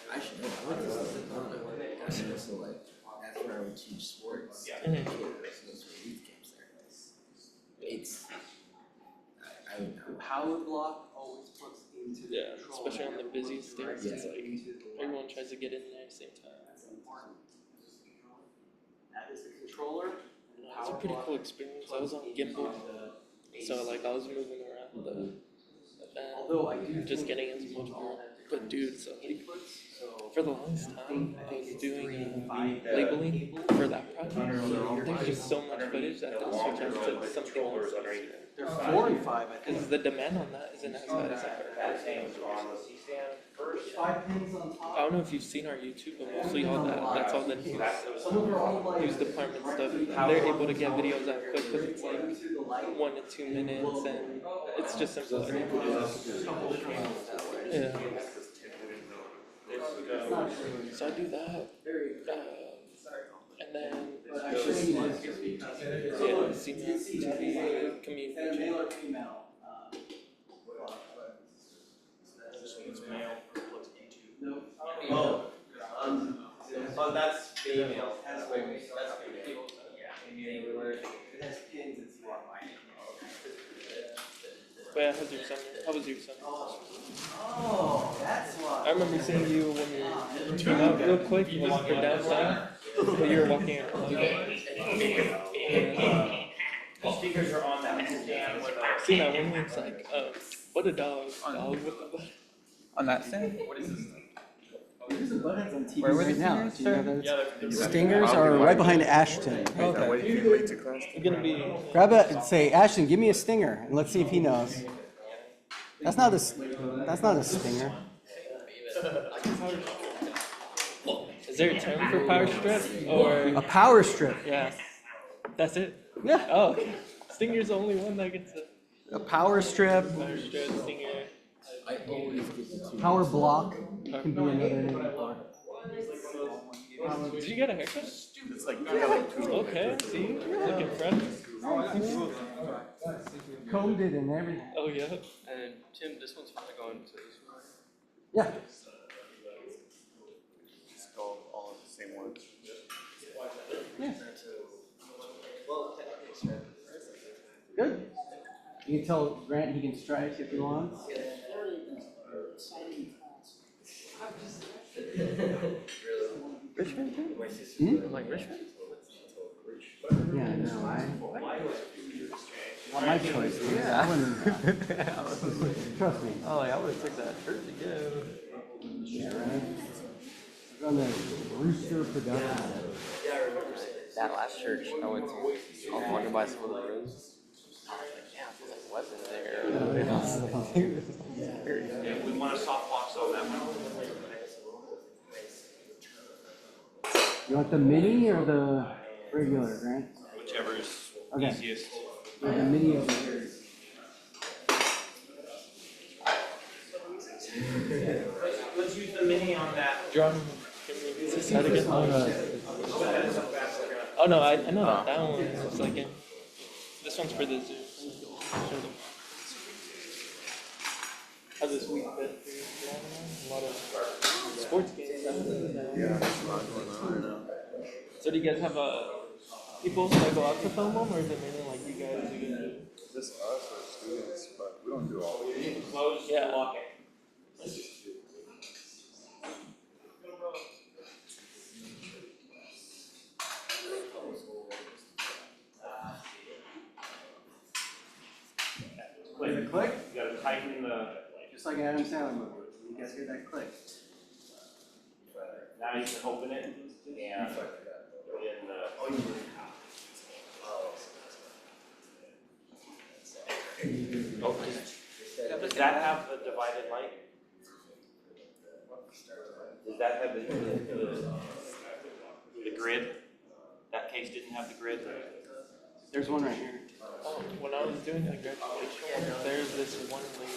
I should know. I went to something. So like, that's where I would teach sports. Mhm. Kids, those were youth camps there. It's, I would know. Power block always puts into the Yeah, control. especially on the busiest days, it's like Into the light. everyone tries to get in there at the same time. That's important. That is the controller. and It was a power pretty block cool experience. I was on gimbal, so like I was moving around the band, Although I do just think getting as much room. But dude, so like inputs, so for the longest time, I was doing labeling for that project. There's just so much footage that I had to switch out to something else. they're 4 and 5, I think. Because the demand on that isn't as high as our 5 pins on top. I don't know if you've seen our YouTube, but mostly all that's all the news Some of them are all like. department stuff. They're able to get videos out quick because it's like To the light. 1 to 2 minutes, and it's just simple. Yeah. So I do that, and then CCTV community. Male or female. Oh, that's female. That's female. It has pins, it's But yeah, how's your summer? How was your summer? Oh, that's why. I remember seeing you when you came out real quick. You walked downtown. You were walking around. Speakers are on that stand with Seen that one where it's like, what a dog with the butt. On that stand? Where were the now? stingers, Do you know sir? those? Stingers are right behind Ashton. Okay. You're gonna be. Grab it and say, Ashton, give me a stinger, and let's see if he knows. That's not a stinger. Is there a term for power strip or? A power strip. Yeah, that's it. Yeah. Oh, okay. Stinger's the only one that gets it. A power strip, Power strip, stinger. I always get the two. power block can be another name for it. Did you get a haircut? Okay, see, you're looking fresh. Combed it and everything. Oh yeah. And Tim, this one's probably going to. Yeah. Just go all the same ones. Yeah. Good. You can tell Grant he can strike if he wants. Richmond too? Hmm? Like Richmond? Yeah, no, my choice. Yeah. I wouldn't. Trust me. Oh, like I would have took that shirt again. Yeah, right. It's on the Rooster Production. That last church I went to, I was walking by some of the rooms. I was like, yeah, I feel like weapons there. Yeah, we want a softbox on that one. You want the mini or the regular, Grant? Whichever's Okay. easiest. Yeah, the mini over here. Let's use the mini on that. Drum. Is this how to get Oh no, I know that one. It's like this one's for the zoo. Show them. How's this week been for you? A lot of sports games. Yeah, there's a lot going on. So do you guys have people that go out to film them, or is it mainly like you guys who can do? Just us or students, but we don't do all of it. Close, Yeah. lock it. Did it click? You gotta tighten the, Just like Adam Sandler movie. You guys hear that click? now you can open it and put in the. Oh, does that have the divided light? Does that have the grid? That case didn't have the grid? There's one right here. Oh, when I was doing the graduation, there's this one lady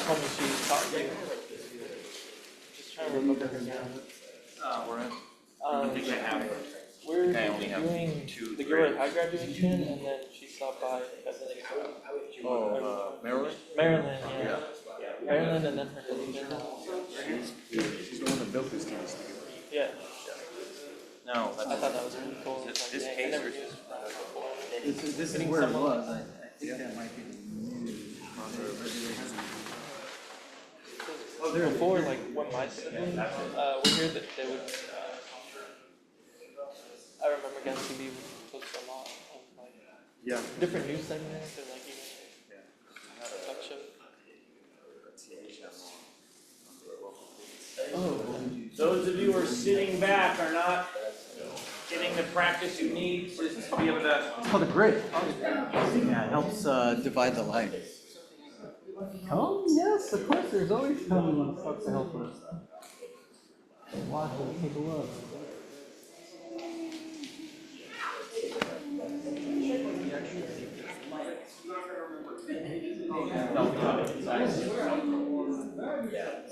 told me she taught you. Just trying to remember her name. I think I have. We're I only have doing two the girl at grids. high graduation, and then she stopped by. Maryland? Maryland, yeah. Maryland, and then her husband. She's the one that built this case. Yeah, No, I thought that was really cool. Is it Like, this I case never or- used it before. This is where it was, I think that might be the new regulations. Before, like, when my siblings, were here, that they would, I remember Gas TV would post a lot of, like, Yeah. different news segments, or like even talk show. Those of you who are sitting back are not getting the practice you need to be able to. It's called a grid. Yeah, it helps divide the light. Oh, yes, of course, there's always some stuff to help us. Watch it, take a look.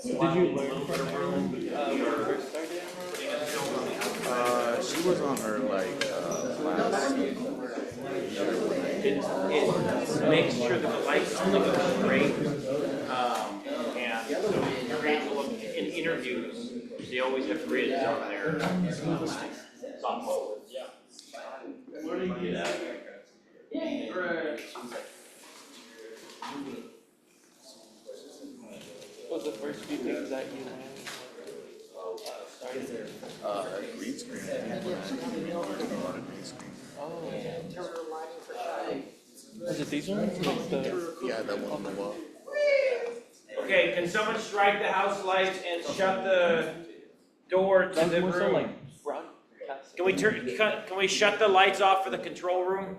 Did you learn from her, when you first started? She was on her class. It makes sure that the lights only go straight, and so it creates a look in interviews, they always have grids on their softball. What was the first few things that you learned? Started? Green screen. Green screen. Oh. Was it these ones? Like the, Yeah, that one on the wall. Okay, can someone strike the house lights and shut the door to that's the more so room? like broadcast. Can we shut the lights off for the control room?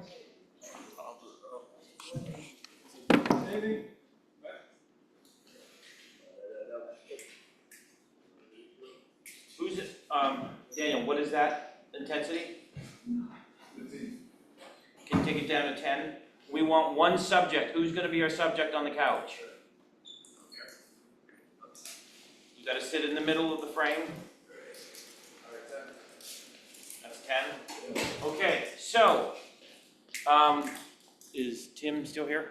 Who's it, Daniel, what is that intensity? Can you take it down to 10? We want one subject. Who's gonna be our subject on the couch? You gotta sit in the middle of the frame. That's 10. Okay, so, is Tim still here?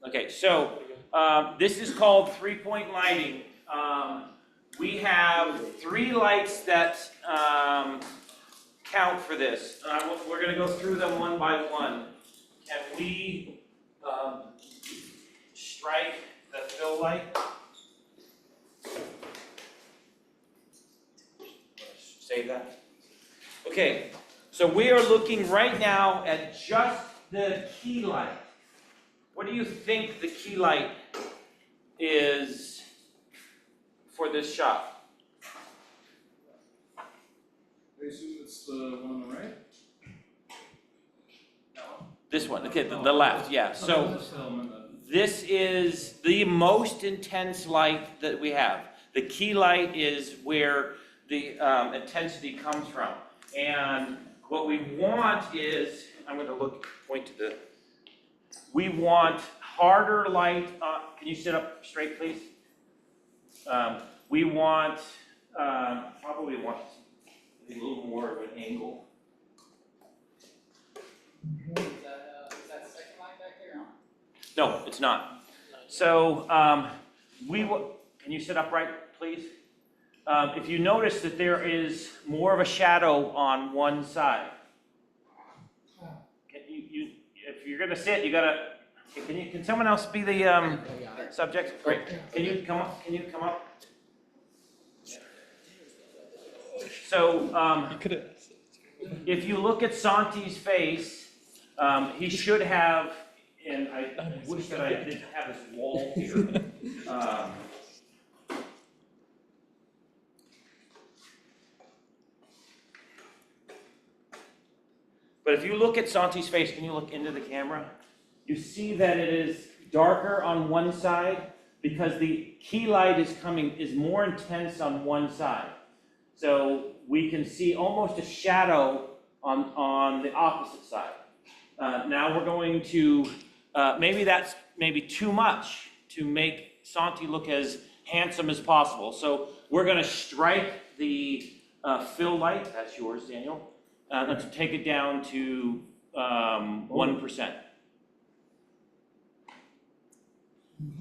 Okay, so, this is called three-point lighting. We have 3 lights that count for this. We're gonna go through them one by one. Can we strike the fill light? Save that. Okay, so we are looking right now at just the key light. What do you think the key light is for this shot? I assume it's the one on the right? This one, okay, the left, yeah. So this is the most intense light that we have. The key light is where the intensity comes from. And what we want is, I'm going to point to the, we want harder light, can you sit up straight, please? We want, probably want a little more of an angle. Is that second line back there? No, it's not. So, can you sit upright, please? if you notice that there is more of a shadow on one side. If you're gonna sit, you gotta, can someone else be the, subject? Great, can you come up? So, if you look at Santi's face, he should have, and I wish that I didn't have this wall here. But if you look at Santi's face, can you look into the camera? You see that it is darker on one side because the key light is more intense on one side. So we can see almost a shadow on the opposite side. Now we're going to, maybe that's too much to make Santi look as handsome as possible. So we're gonna strike the fill light, that's yours, Daniel. Let's take it down to 1%.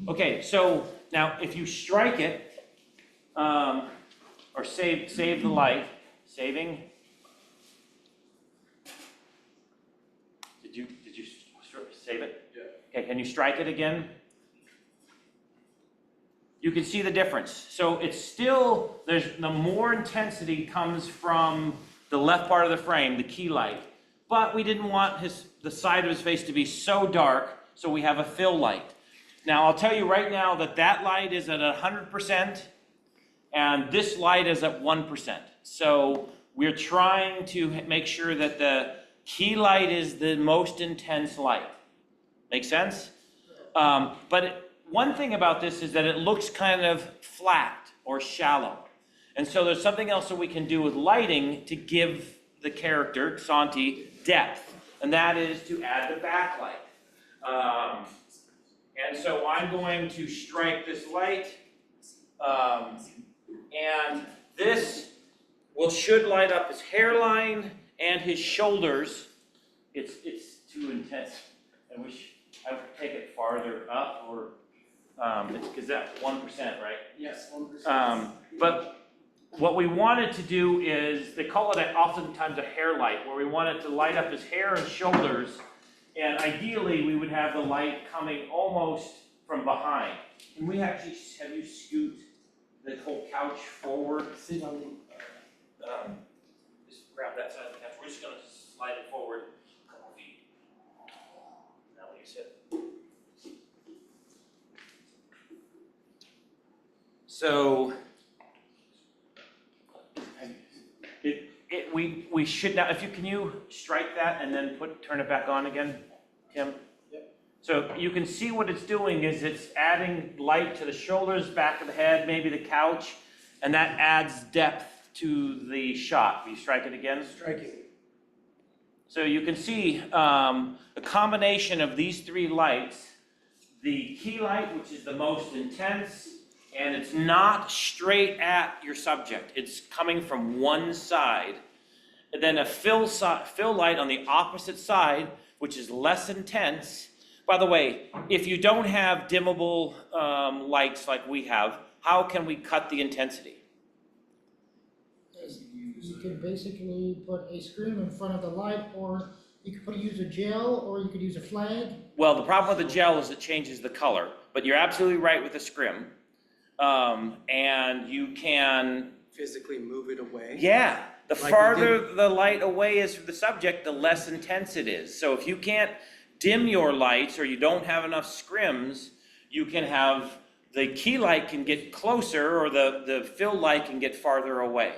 Okay, so now if you strike it, or save the light, saving. Did you save it? Yeah. Okay, can you strike it again? You can see the difference. So it's still, the more intensity comes from the left part of the frame, the key light, but we didn't want the side of his face to be so dark, so we have a fill light. Now I'll tell you right now that light is at 100%, and this light is at 1%. So we're trying to make sure that the key light is the most intense light. Make sense? But one thing about this is that it looks kind of flat or shallow. And so there's something else that we can do with lighting to give the character, Santi, depth. And that is to add the backlight. And so I'm going to strike this light. And this should light up his hairline and his shoulders. It's too intense. I wish I would take it farther up, or it's because that's 1%, right? Yes, 1%. But what we wanted to do is, they call it oftentimes a hair light, where we wanted to light up his hair and shoulders, and ideally we would have the light coming almost from behind. Can we actually have you scoot the whole couch forward? Sit on Just grab that side of the couch. We're just going to slide it forward a couple feet. Now you sit. So we should now, can you strike that and then turn it back on again, Tim? Yep. So you can see what it's doing is it's adding light to the shoulders, back of the head, maybe the couch, and that adds depth to the shot. Will you strike it again? Striking. So you can see a combination of these three lights, the key light, which is the most intense, and it's not straight at your subject. It's coming from one side. And then a fill light on the opposite side, which is less intense. By the way, if you don't have dimmable lights like we have, how can we cut the intensity? You could basically put a screen in front of the light, or you could use a gel, or you could use a flag. Well, the problem with the gel is it changes the color, but you're absolutely right with the scrim. And you can Physically move it away. Yeah, the Like farther the light away is from the subject, the less intense it is. So if you can't dim your lights or you don't have enough scrims, you can have the key light can get closer, or the fill light can get farther away.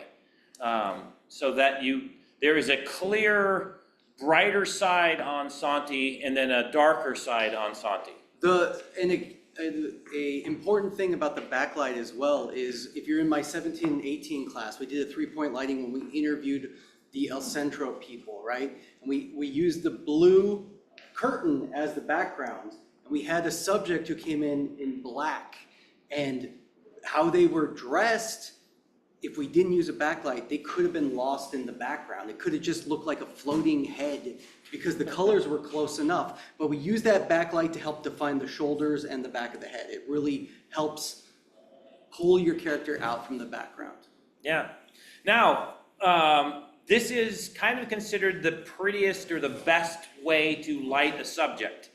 So that there is a clear, brighter side on Santi and then a darker side on Santi. A important thing about the backlight as well is, if you're in my 17 and 18 class, we did a 3-point lighting when we interviewed the El Centro people, right? And we used the blue curtain as the background, and we had a subject who came in black, and how they were dressed, if we didn't use a backlight, they could have been lost in the background. It could have just looked like a floating head because the colors were close enough. But we use that backlight to help define the shoulders and the back of the head. It really helps pull your character out from the background. Yeah. Now, this is kind of considered the prettiest or the best way to light a subject.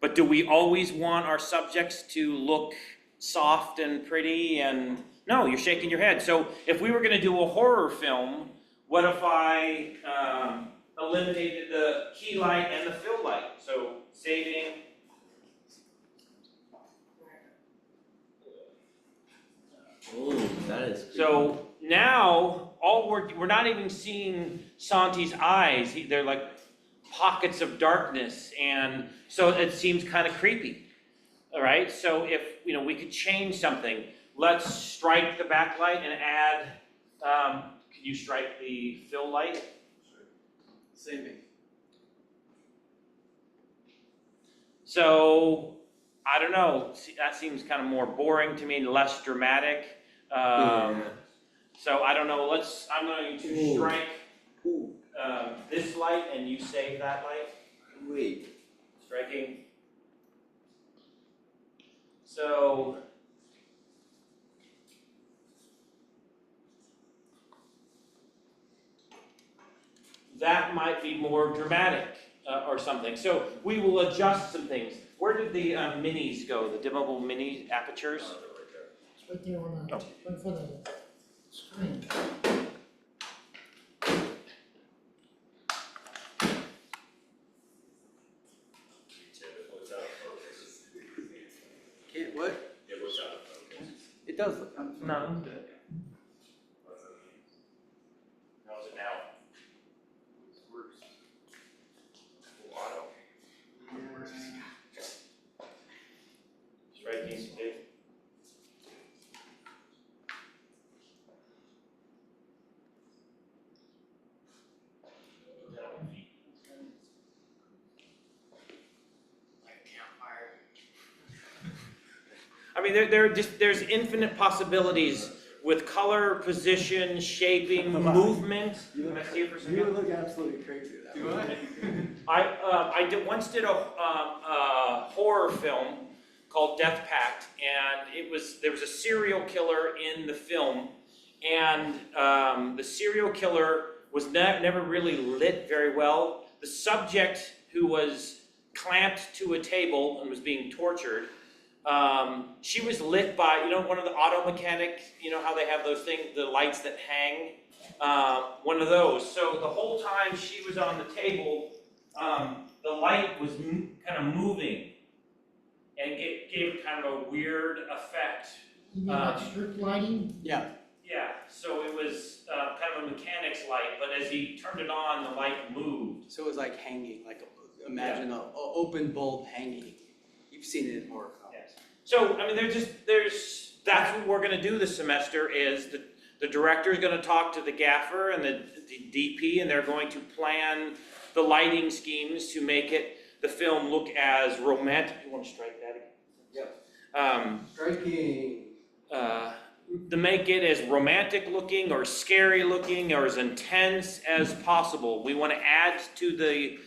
But do we always want our subjects to look soft and pretty and, no, you're shaking your head. So if we were gonna do a horror film, what if I eliminated the key light and the fill light? So saving. Ooh, that is creepy. So now, we're not even seeing Santi's eyes. They're like pockets of darkness, and so it seems kind of creepy. All right, so if we could change something, let's strike the backlight and add. Can you strike the fill light? Saving. So I don't know. That seems kind of more boring to me, less dramatic. So I don't know. I'm going to strike this light, and you save that light. Wait. Striking. So that might be more dramatic or something. So we will adjust some things. Where did the minis go? The dimmable mini apertures? It's right there on the, right in front of the screen. Can't, what? It was out of focus. It does look kind of. No, I'm good. How's it now? Auto. Striking speed. I mean, there's infinite possibilities with color, position, shaping, movement. Can I see it for a second? You look absolutely crazy. Do I? I once did a horror film called Death Pact, and there was a serial killer in the film, and the serial killer was never really lit very well. The subject, who was clamped to a table and was being tortured, she was lit by, one of the auto mechanic, how they have those things, the lights that hang, one of those. So the whole time she was on the table, the light was kind of moving and gave kind of a weird effect. You mean like strip lighting? Yeah. Yeah, so it was kind of a mechanic's light, but as he turned it on, the light moved. So it was like hanging, imagine a open bulb hanging. You've seen it in horror films. Yes. So, I mean, that's what we're gonna do this semester is the director is gonna talk to the gaffer and the DP, and they're going to plan the lighting schemes to make the film look as romantic. You wanna strike that again? Yep. Striking. To make it as romantic looking or scary looking or as intense as possible. We want to add to the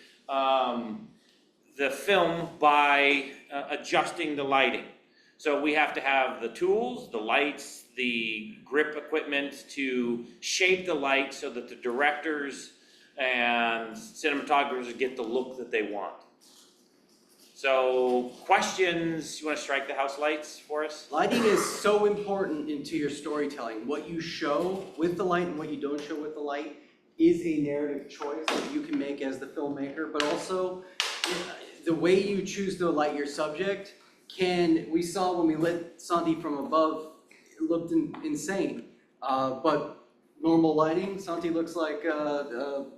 film by adjusting the lighting. So we have to have the tools, the lights, the grip equipment to shape the light so that the directors and cinematographers get the look that they want. So, questions? You want to strike the house lights for us? Lighting is so important into your storytelling. What you show with the light and what you don't show with the light is a narrative choice that you can make as the filmmaker, but also the way you choose to light your subject we saw when we lit Santi from above, it looked insane. But normal lighting, Santi looks like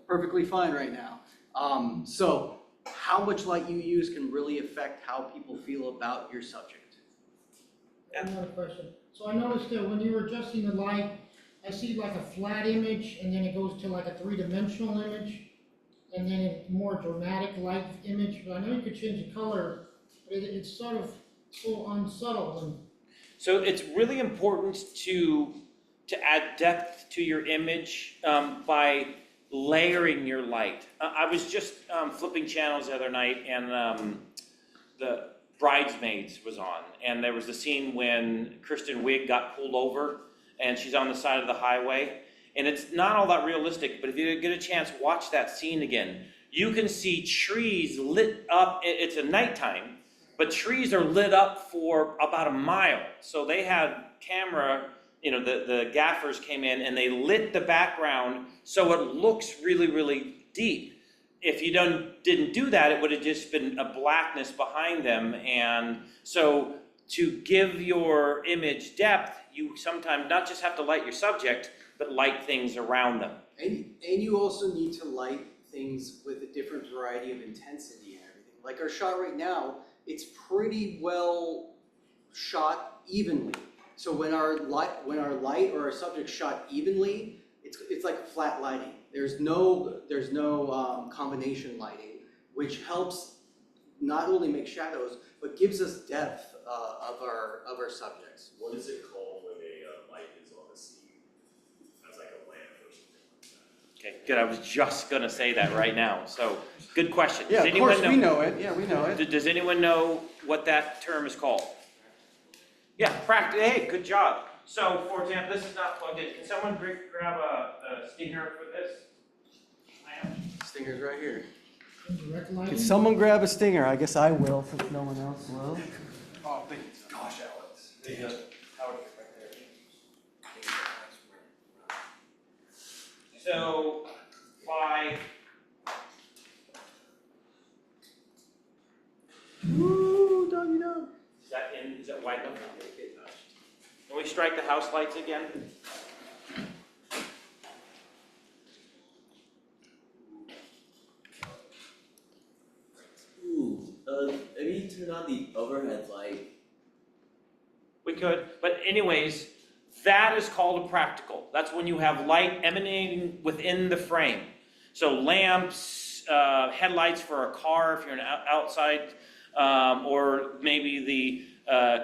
perfectly fine right now. So how much light you use can really affect how people feel about your subject. Another question. So I noticed that when you were adjusting the light, I see like a flat image, and then it goes to like a three-dimensional image, and then a more dramatic light image. But I know you could change the color, but it's sort of so unsubtle. So it's really important to add depth to your image by layering your light. I was just flipping channels the other night, and the Bridesmaids was on, and there was a scene when Kristen Wiig got pulled over, and she's on the side of the highway. And it's not all that realistic, but if you get a chance, watch that scene again. You can see trees lit up, it's a nighttime, but trees are lit up for about a mile. So they had camera, the gaffers came in and they lit the background so it looks really, really deep. If you didn't do that, it would have just been a blackness behind them. And so to give your image depth, you sometimes not just have to light your subject, but light things around them. And you also need to light things with a different variety of intensity and everything. Like our shot right now, it's pretty well shot evenly. So when our light or our subject shot evenly, it's like flat lighting. There's no combination lighting, which helps not only make shadows but gives us depth of our subjects. What is it called when a light is on the scene? As like a lamp or something like that? Okay, good. I was just gonna say that right now. So, good question. Yeah, Does of course anyone we know it. Yeah, we know it. Does anyone know what that term is called? Yeah, hey, good job. So, for example, this is not plugged in. Can someone grab a stinger for this? Stinger's right here. Direct lighting? Can someone grab a stinger? I guess I will, since no one else will. Oh, thank you. Gosh, Alex. So, by Woo, doggy dog. is that wide enough? Can we strike the house lights again? Ooh, maybe turn on the overhead light. We could, but anyways, that is called a practical. That's when you have light emanating within the frame. So lamps, headlights for a car if you're outside, or maybe the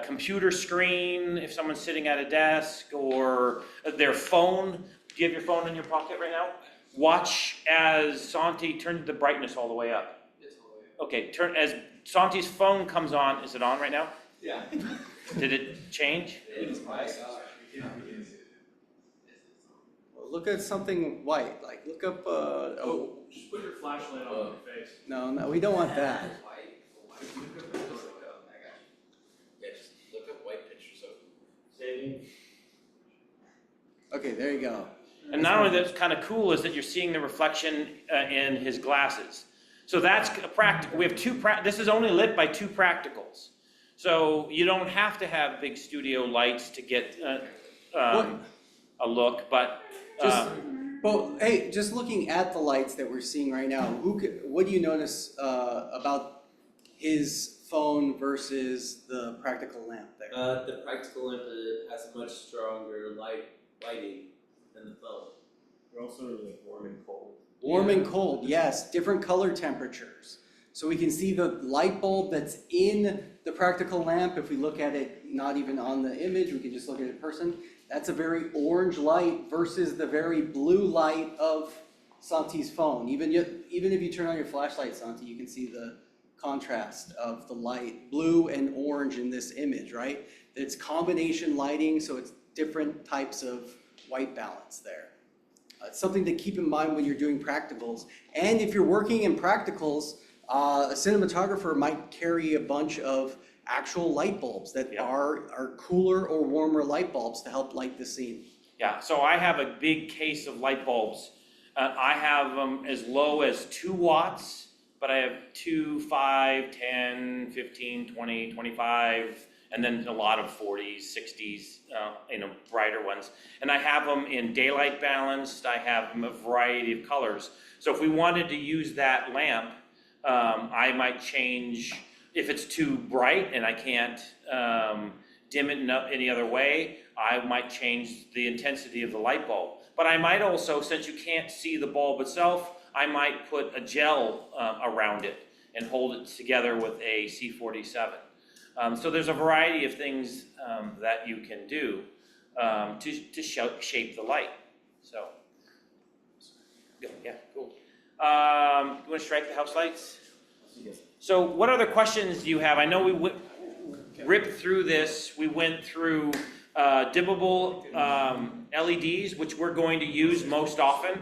computer screen if someone's sitting at a desk, or their phone. Do you have your phone in your pocket right now? Watch as Santi turns the brightness all the way up. Okay, as Santi's phone comes on. Is it on right now? Yeah. Did it change? Well, look at something white. Like look up. Just put your flashlight on your face. No, we don't want that. Yeah, just look up white pictures of. Okay, there you go. And not only that's kind of cool is that you're seeing the reflection in his glasses. So that's a practical. We have this is only lit by 2 practicals. So you don't have to have big studio lights to get a look, but Hey, just looking at the lights that we're seeing right now, what do you notice about his phone versus the practical lamp there? The practical lamp has a much stronger lighting than the phone. They're also like warm and cold. Warm and cold, yes, different color temperatures. So we can see the light bulb that's in the practical lamp. If we look at it, not even on the image, we can just look at it in person. That's a very orange light versus the very blue light of Santi's phone. Even if you turn on your flashlight, Santi, you can see the contrast of the light, blue and orange in this image, right? It's combination lighting, so it's different types of white balance there. It's something to keep in mind when you're doing practicals. And if you're working in practicals, a cinematographer might carry a bunch of actual light bulbs that are cooler or warmer light bulbs to help light the scene. yeah, so I have a big case of light bulbs. I have them as low as 2 watts, but I have 2, 5, 10, 15, 20, 25, and then a lot of 40s, 60s, brighter ones. And I have them in daylight balanced. I have them a variety of colors. So if we wanted to use that lamp, I might change, if it's too bright and I can't dim it any other way, I might change the intensity of the light bulb. But I might also, since you can't see the bulb itself, I might put a gel around it and hold it together with a C47. So there's a variety of things that you can do to shape the light. So, yeah, cool. You want to strike the house lights? So what other questions do you have? I know we ripped through this. We went through dimmable LEDs, which we're going to use most often.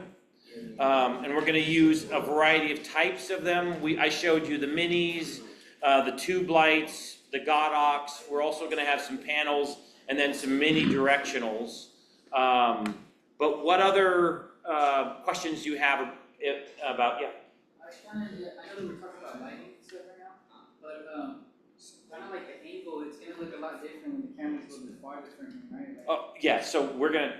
And we're gonna use a variety of types of them. I showed you the minis, the tube lights, the Godox. We're also gonna have some panels and then some mini directionals. But what other questions do you have about, yeah? I know that we're talking about lighting and stuff right now, but kind of like the angle, it's gonna look a lot different when the camera's a little bit farther from you, right? Like, Oh, yeah, so we're gonna,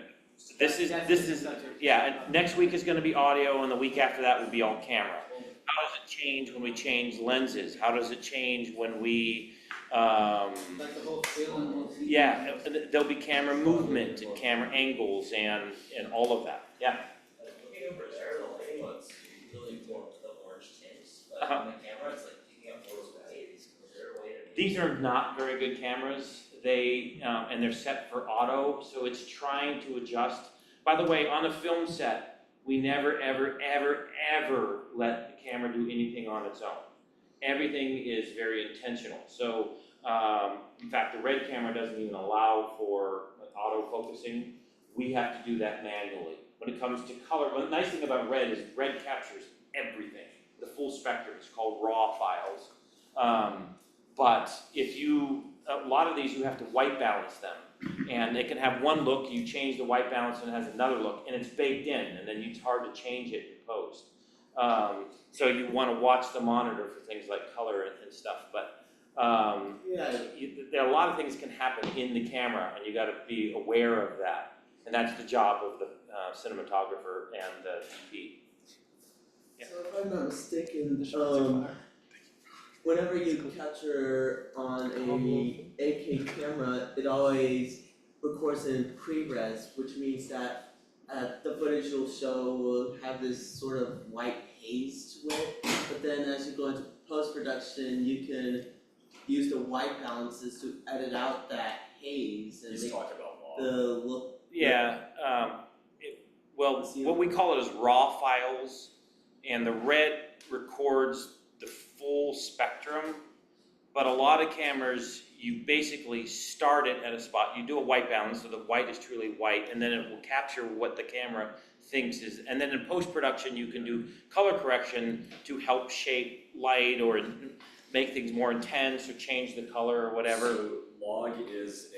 this is, yeah, and next week is gonna be audio, and the week after that will be all camera. How does it change when we change lenses? How does it change when we, like the whole feel and whole scene. yeah, there'll be camera movement and camera angles and all of that, yeah. Looking over there, the lighting looks really warm with the orange tints, but Uh-huh. on the camera, it's like picking up more white. Is there a way to make These are not very good cameras. They, and they're set for auto, so it's trying to adjust. By the way, on a film set, we never, ever, ever, ever let the camera do anything on its own. Everything is very intentional. So, in fact, the Red camera doesn't even allow for auto focusing. We have to do that manually. When it comes to color, well, the nice thing about Red is Red captures everything, the full spectrum. It's called raw files. But if you, a lot of these you have to white balance them, and they can have one look, you change the white balance and it has another look, and it's baked in, and then it's hard to change it in post. So you want to watch the monitor for things like color and stuff, but there are a lot of things can happen in the camera, and you got to be aware of that, and that's the job of the cinematographer and the DP. Yeah. So if I'm not mistaken, whenever you capture on a 8K camera, it always records in pre-res, which means that the footage you'll show will have this sort of white haze to it. But then as you go into post-production, you can use the white balances to edit out that haze and make the look. Yeah, well, what we call it is raw files, and the Red records the full spectrum, but a lot of cameras, you basically start it at a spot, you do a white balance, so the white is truly white, and then it will capture what the camera thinks is, and then in post-production you can do color correction to help shape light or make things more intense or change the color or whatever. So log is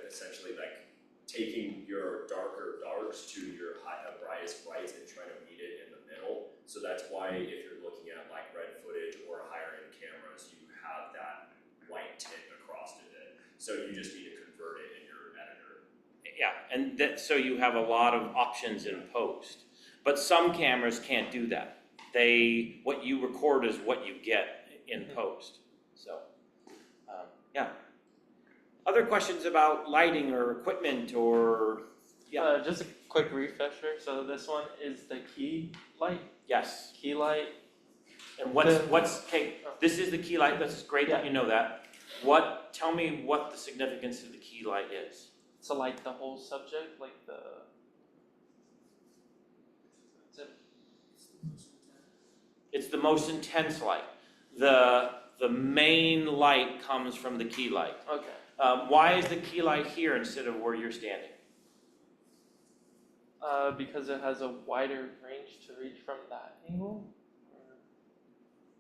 essentially like taking your darker darks to your brightest brights and trying to meet it in the middle. So that's why if you're looking at like Red footage or higher end cameras, you have that white tint across it. So you just need to convert it in your editor. Yeah, and so you have a lot of options in post. But some cameras can't do that. What you record is what you get in post. So, yeah. Other questions about lighting or equipment or, yeah? Just a quick refresher. So this one is the key light. Yes. Key light. And okay, this is the key light. That's great that you know that. Tell me what the significance of the key light is. So like the whole subject, like It's the most intense light. The main light comes from the key light. Okay. Why is the key light here instead of where you're standing? Because it has a wider range to reach from that angle.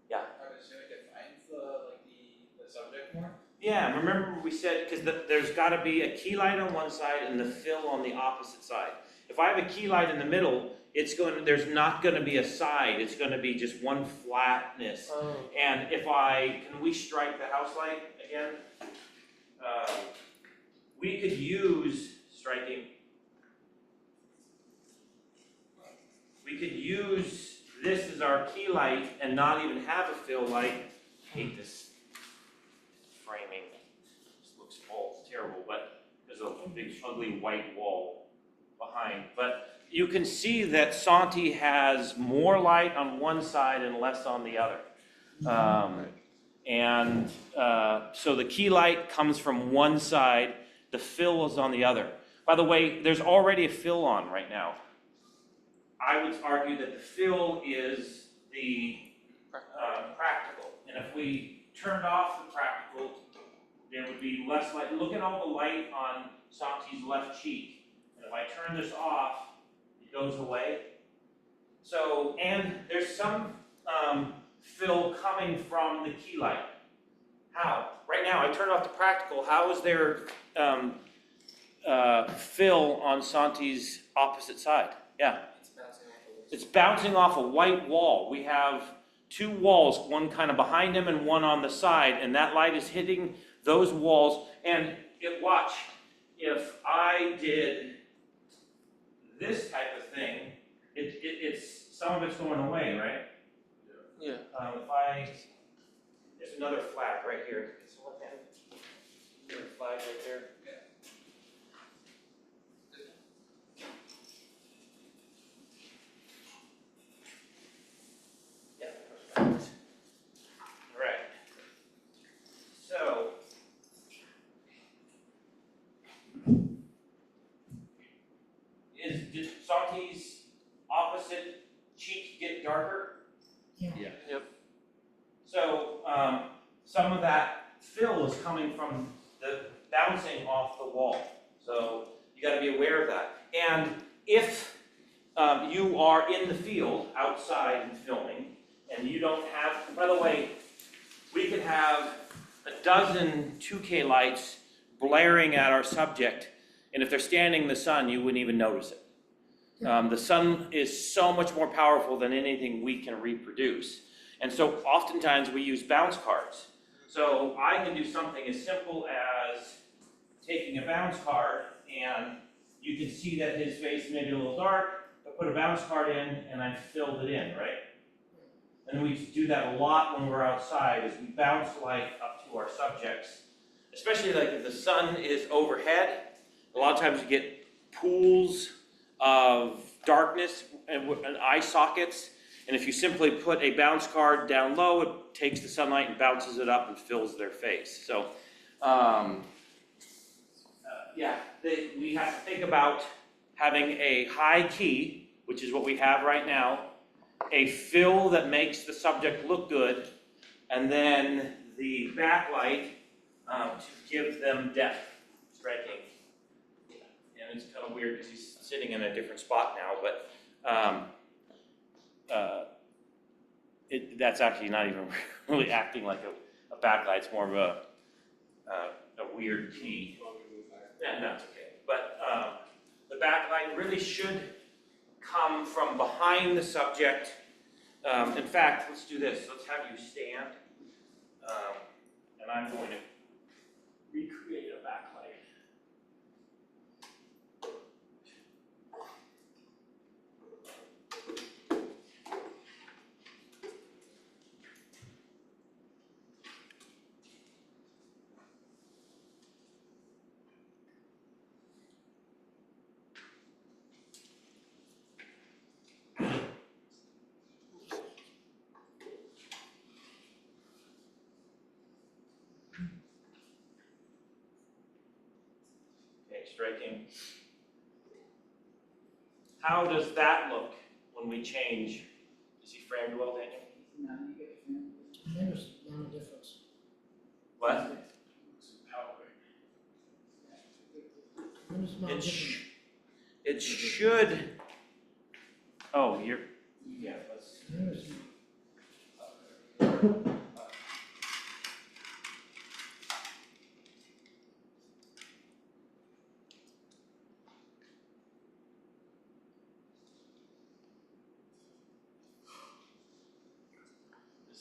Yeah. So it defines the subject more? Yeah, remember we said, because there's got to be a key light on one side and the fill on the opposite side. If I have a key light in the middle, there's not going to be a side. It's going to be just one flatness. Oh. And can we strike the house light again? We could use striking. We could use this as our key light and not even have a fill light. I hate this framing. It just looks terrible, but there's a big ugly white wall behind. But you can see that Santi has more light on one side and less on the other. So the key light comes from one side, the fill is on the other. By the way, there's already a fill on right now. I would argue that the fill is the practical. And if we turned off the practical, there would be less light. Look at all the light on Santi's left cheek. And if I turn this off, it goes away. So, and there's some fill coming from the key light. How? Right now, I turned off the practical. How is there fill on Santi's opposite side? Yeah. It's bouncing off a white wall. We have two walls, one kind of behind him and one on the side, and that light is hitting those walls. And watch, if I did this type of thing, it's some of it's going away, right? Yeah. There's another flag right here. Someone hand another flag right there. Yeah, perfect. All right. So, did Santi's opposite cheek get darker? Yeah. Yep. So some of that fill is coming from the bouncing off the wall. So you got to be aware of that. And if you are in the field outside and filming, and you don't have, by the way, we could have a dozen 2K lights blaring at our subject, and if they're standing in the sun, you wouldn't even notice it. The sun is so much more powerful than anything we can reproduce. And so oftentimes we use bounce cards. So I can do something as simple as taking a bounce card, and you can see that his face may be a little dark, but put a bounce card in and I filled it in, right? And we do that a lot when we're outside, is we bounce light up to our subjects. Especially like if the sun is overhead, a lot of times you get pools of darkness and eye sockets. And if you simply put a bounce card down low, it takes the sunlight and bounces it up and fills their face. So, we have to think about having a high key, which is what we have right now, a fill that makes the subject look good, and then the backlight to give them depth, striking. And it's kind of weird because he's sitting in a different spot now, but that's actually not even really acting like a backlight. It's more of a weird key. Yeah, that's okay. But the backlight really should come from behind the subject. In fact, let's do this. Let's have you stand, and I'm going to recreate a backlight. Striking. How does that look when we change? Is he framed well, Daniel? No, you get it, man. There's not a difference. What? There's not a difference. It should. Oh, you're. Yeah, let's. There's-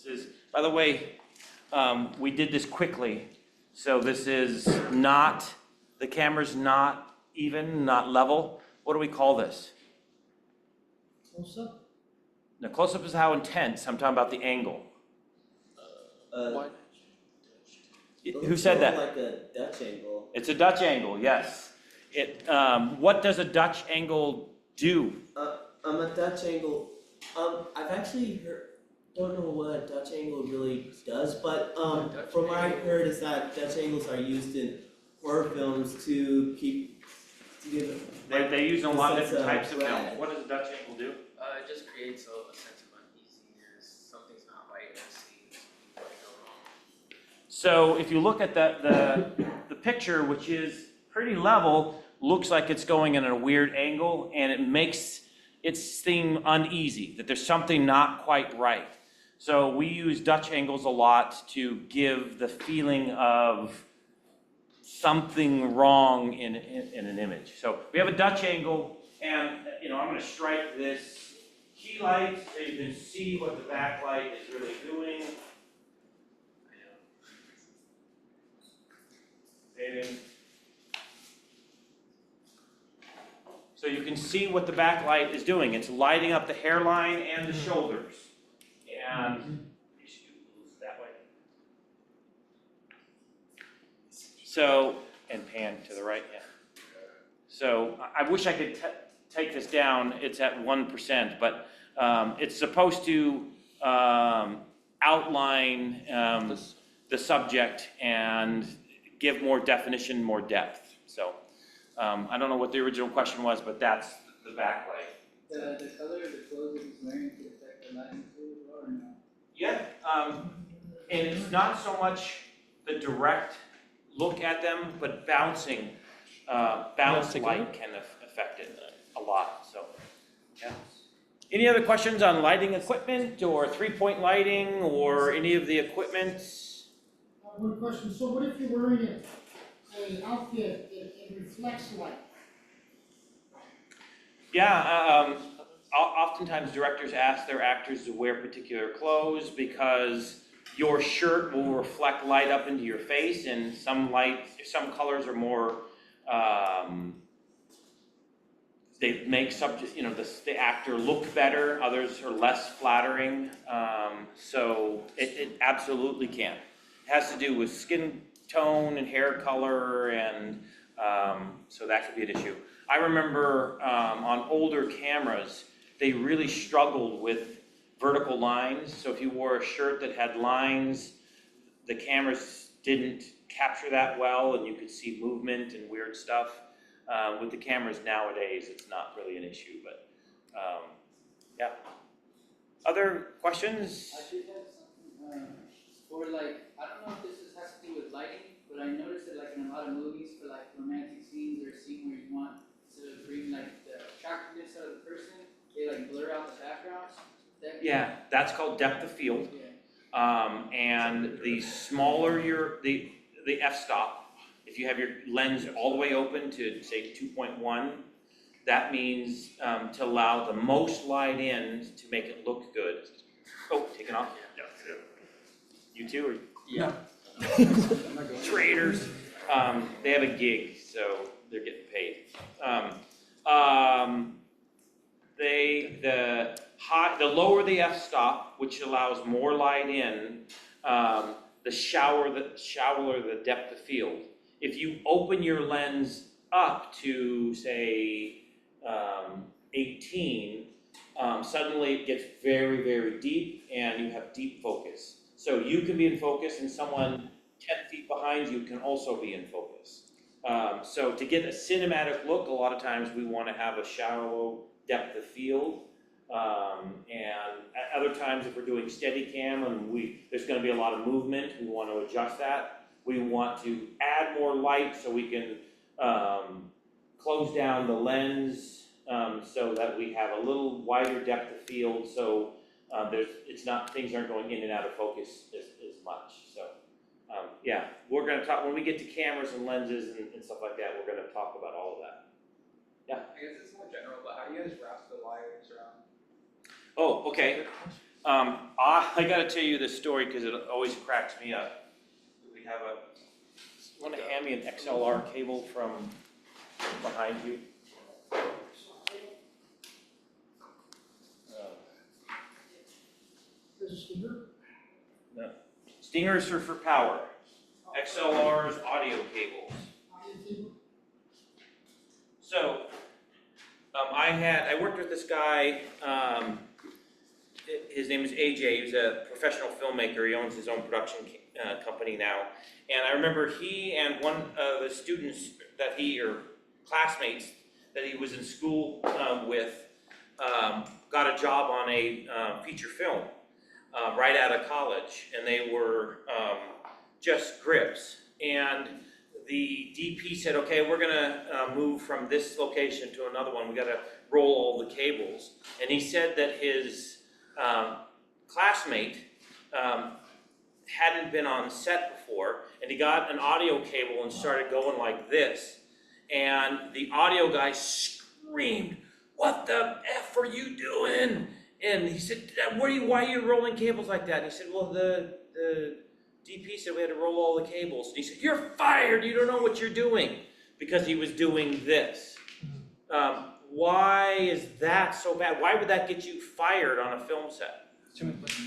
This is, by the way, we did this quickly, so this is not, the camera's not even, not level. What do we call this? Close up? Now, close-up is how intense. I'm talking about the angle. What? Who said that? Like a Dutch angle. It's a Dutch angle, yes. What does a Dutch angle do? A Dutch angle. I've actually heard. Don't know what a Dutch angle really does, but from what I heard is that Dutch angles are used in horror films to give. They use a lot of sense different types of film. dread. What does a Dutch angle do? It just creates a sense of uneasiness. Something's not right in the scene. Something's going on. So if you look at the picture, which is pretty level looks like it's going in a weird angle, and it makes it seem uneasy, that there's something not quite right. So we use Dutch angles a lot to give the feeling of something wrong in an image. So we have a Dutch angle, and I'm going to strike this key light so you can see what the backlight is really doing. Fading. So you can see what the backlight is doing. It's lighting up the hairline and the shoulders. And that way. So, and pan to the right, yeah. So I wish I could take this down. It's at 1%, but it's supposed to outline the subject and give more definition, more depth. So I don't know what the original question was, but that's the backlight. The color of the clothes that he's wearing could affect the lighting too, or no? Yeah, and it's not so much the direct look at them, but bouncing light can affect it a lot, so, yeah. Any other questions on lighting equipment or 3-point lighting or any of the equipment? One question, so what if you're wearing an outfit that reflects light? Yeah, oftentimes directors ask their actors to wear particular clothes because your shirt will reflect light up into your face, and some colors are more, they make the actor look better, others are less flattering, so it absolutely can. It has to do with skin tone and hair color, and so that could be an issue. I remember on older cameras, they really struggled with vertical lines. So if you wore a shirt that had lines, the cameras didn't capture that well, and you could see movement and weird stuff. With the cameras nowadays, it's not really an issue, but yeah. Other questions? I did have something, for like, I don't know if this has to do with lighting, but I noticed that like in a lot of movies for like romantic scenes or a scene where you want to bring like the attractiveness of the person, they like blur out the backgrounds. Yeah, that's called depth of field. And the smaller the f-stop, if you have your lens all the way open to say 2.1, that means to allow the most light in to make it look good. Oh, taking off? Yeah. You too? Or? Yeah. Traders. They have a gig, so they're getting paid. The lower the f-stop, which allows more light in, the shallower the depth of field. If you open your lens up to say 18, suddenly it gets very, very deep, and you have deep focus. So you can be in focus, and someone 10 feet behind you can also be in focus. So to get a cinematic look, a lot of times we want to have a shallow depth of field. And at other times, if we're doing Steadicam and there's going to be a lot of movement, we want to adjust that. We want to add more light so we can close down the lens so that we have a little wider depth of field. So things aren't going in and out of focus as much. So yeah, we're going to talk when we get to cameras and lenses and stuff like that. We're going to talk about all of that. Yeah. I guess it's more general, but how do you guys wrap the wires around? Oh, okay. I got to tell you this story because it always cracks me up. We have want to hand me an XLR cable from behind you? Is it Stinger? No. Stingers are for power. XLR's audio cables. So, I worked with this guy, his name is AJ, he's a professional filmmaker, he owns his own production company now. And I remember he and one of the students or classmates that he was in school with, got a job on a feature film right out of college, and they were just grips. And the DP said, okay, we're gonna move from this location to another one, we gotta roll all the cables. And he said that his classmate hadn't been on set before, and he got an audio cable and started going like this. And the audio guy screamed, "What the F are you doing?" And he said, why are you rolling cables like that? And he said, well, the DP said we had to roll all the cables. And he said, "You're fired, you don't know what you're doing," because he was doing this. Why is that so bad? Why would that get you fired on a film set?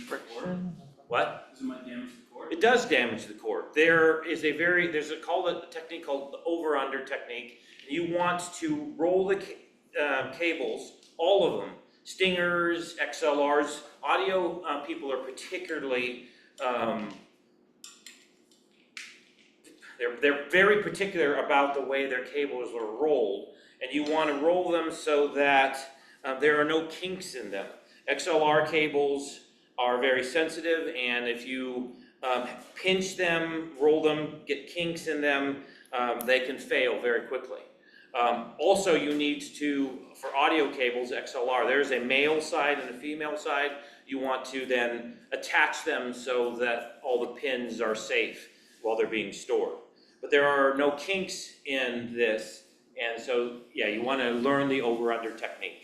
Friction. What? Does it might damage the cord? It does damage the cord. There's a technique called the over-under technique. You want to roll the cables, all of them, Stingers, XLRs. Audio people are particularly, they're very particular about the way their cables are rolled. And you want to roll them so that there are no kinks in them. XLR cables are very sensitive, and if you pinch them, roll them, get kinks in them, they can fail very quickly. Also, you need to, for audio cables, XLR, there's a male side and a female side. You want to then attach them so that all the pins are safe while they're being stored. But there are no kinks in this, and so, yeah, you want to learn the over-under technique.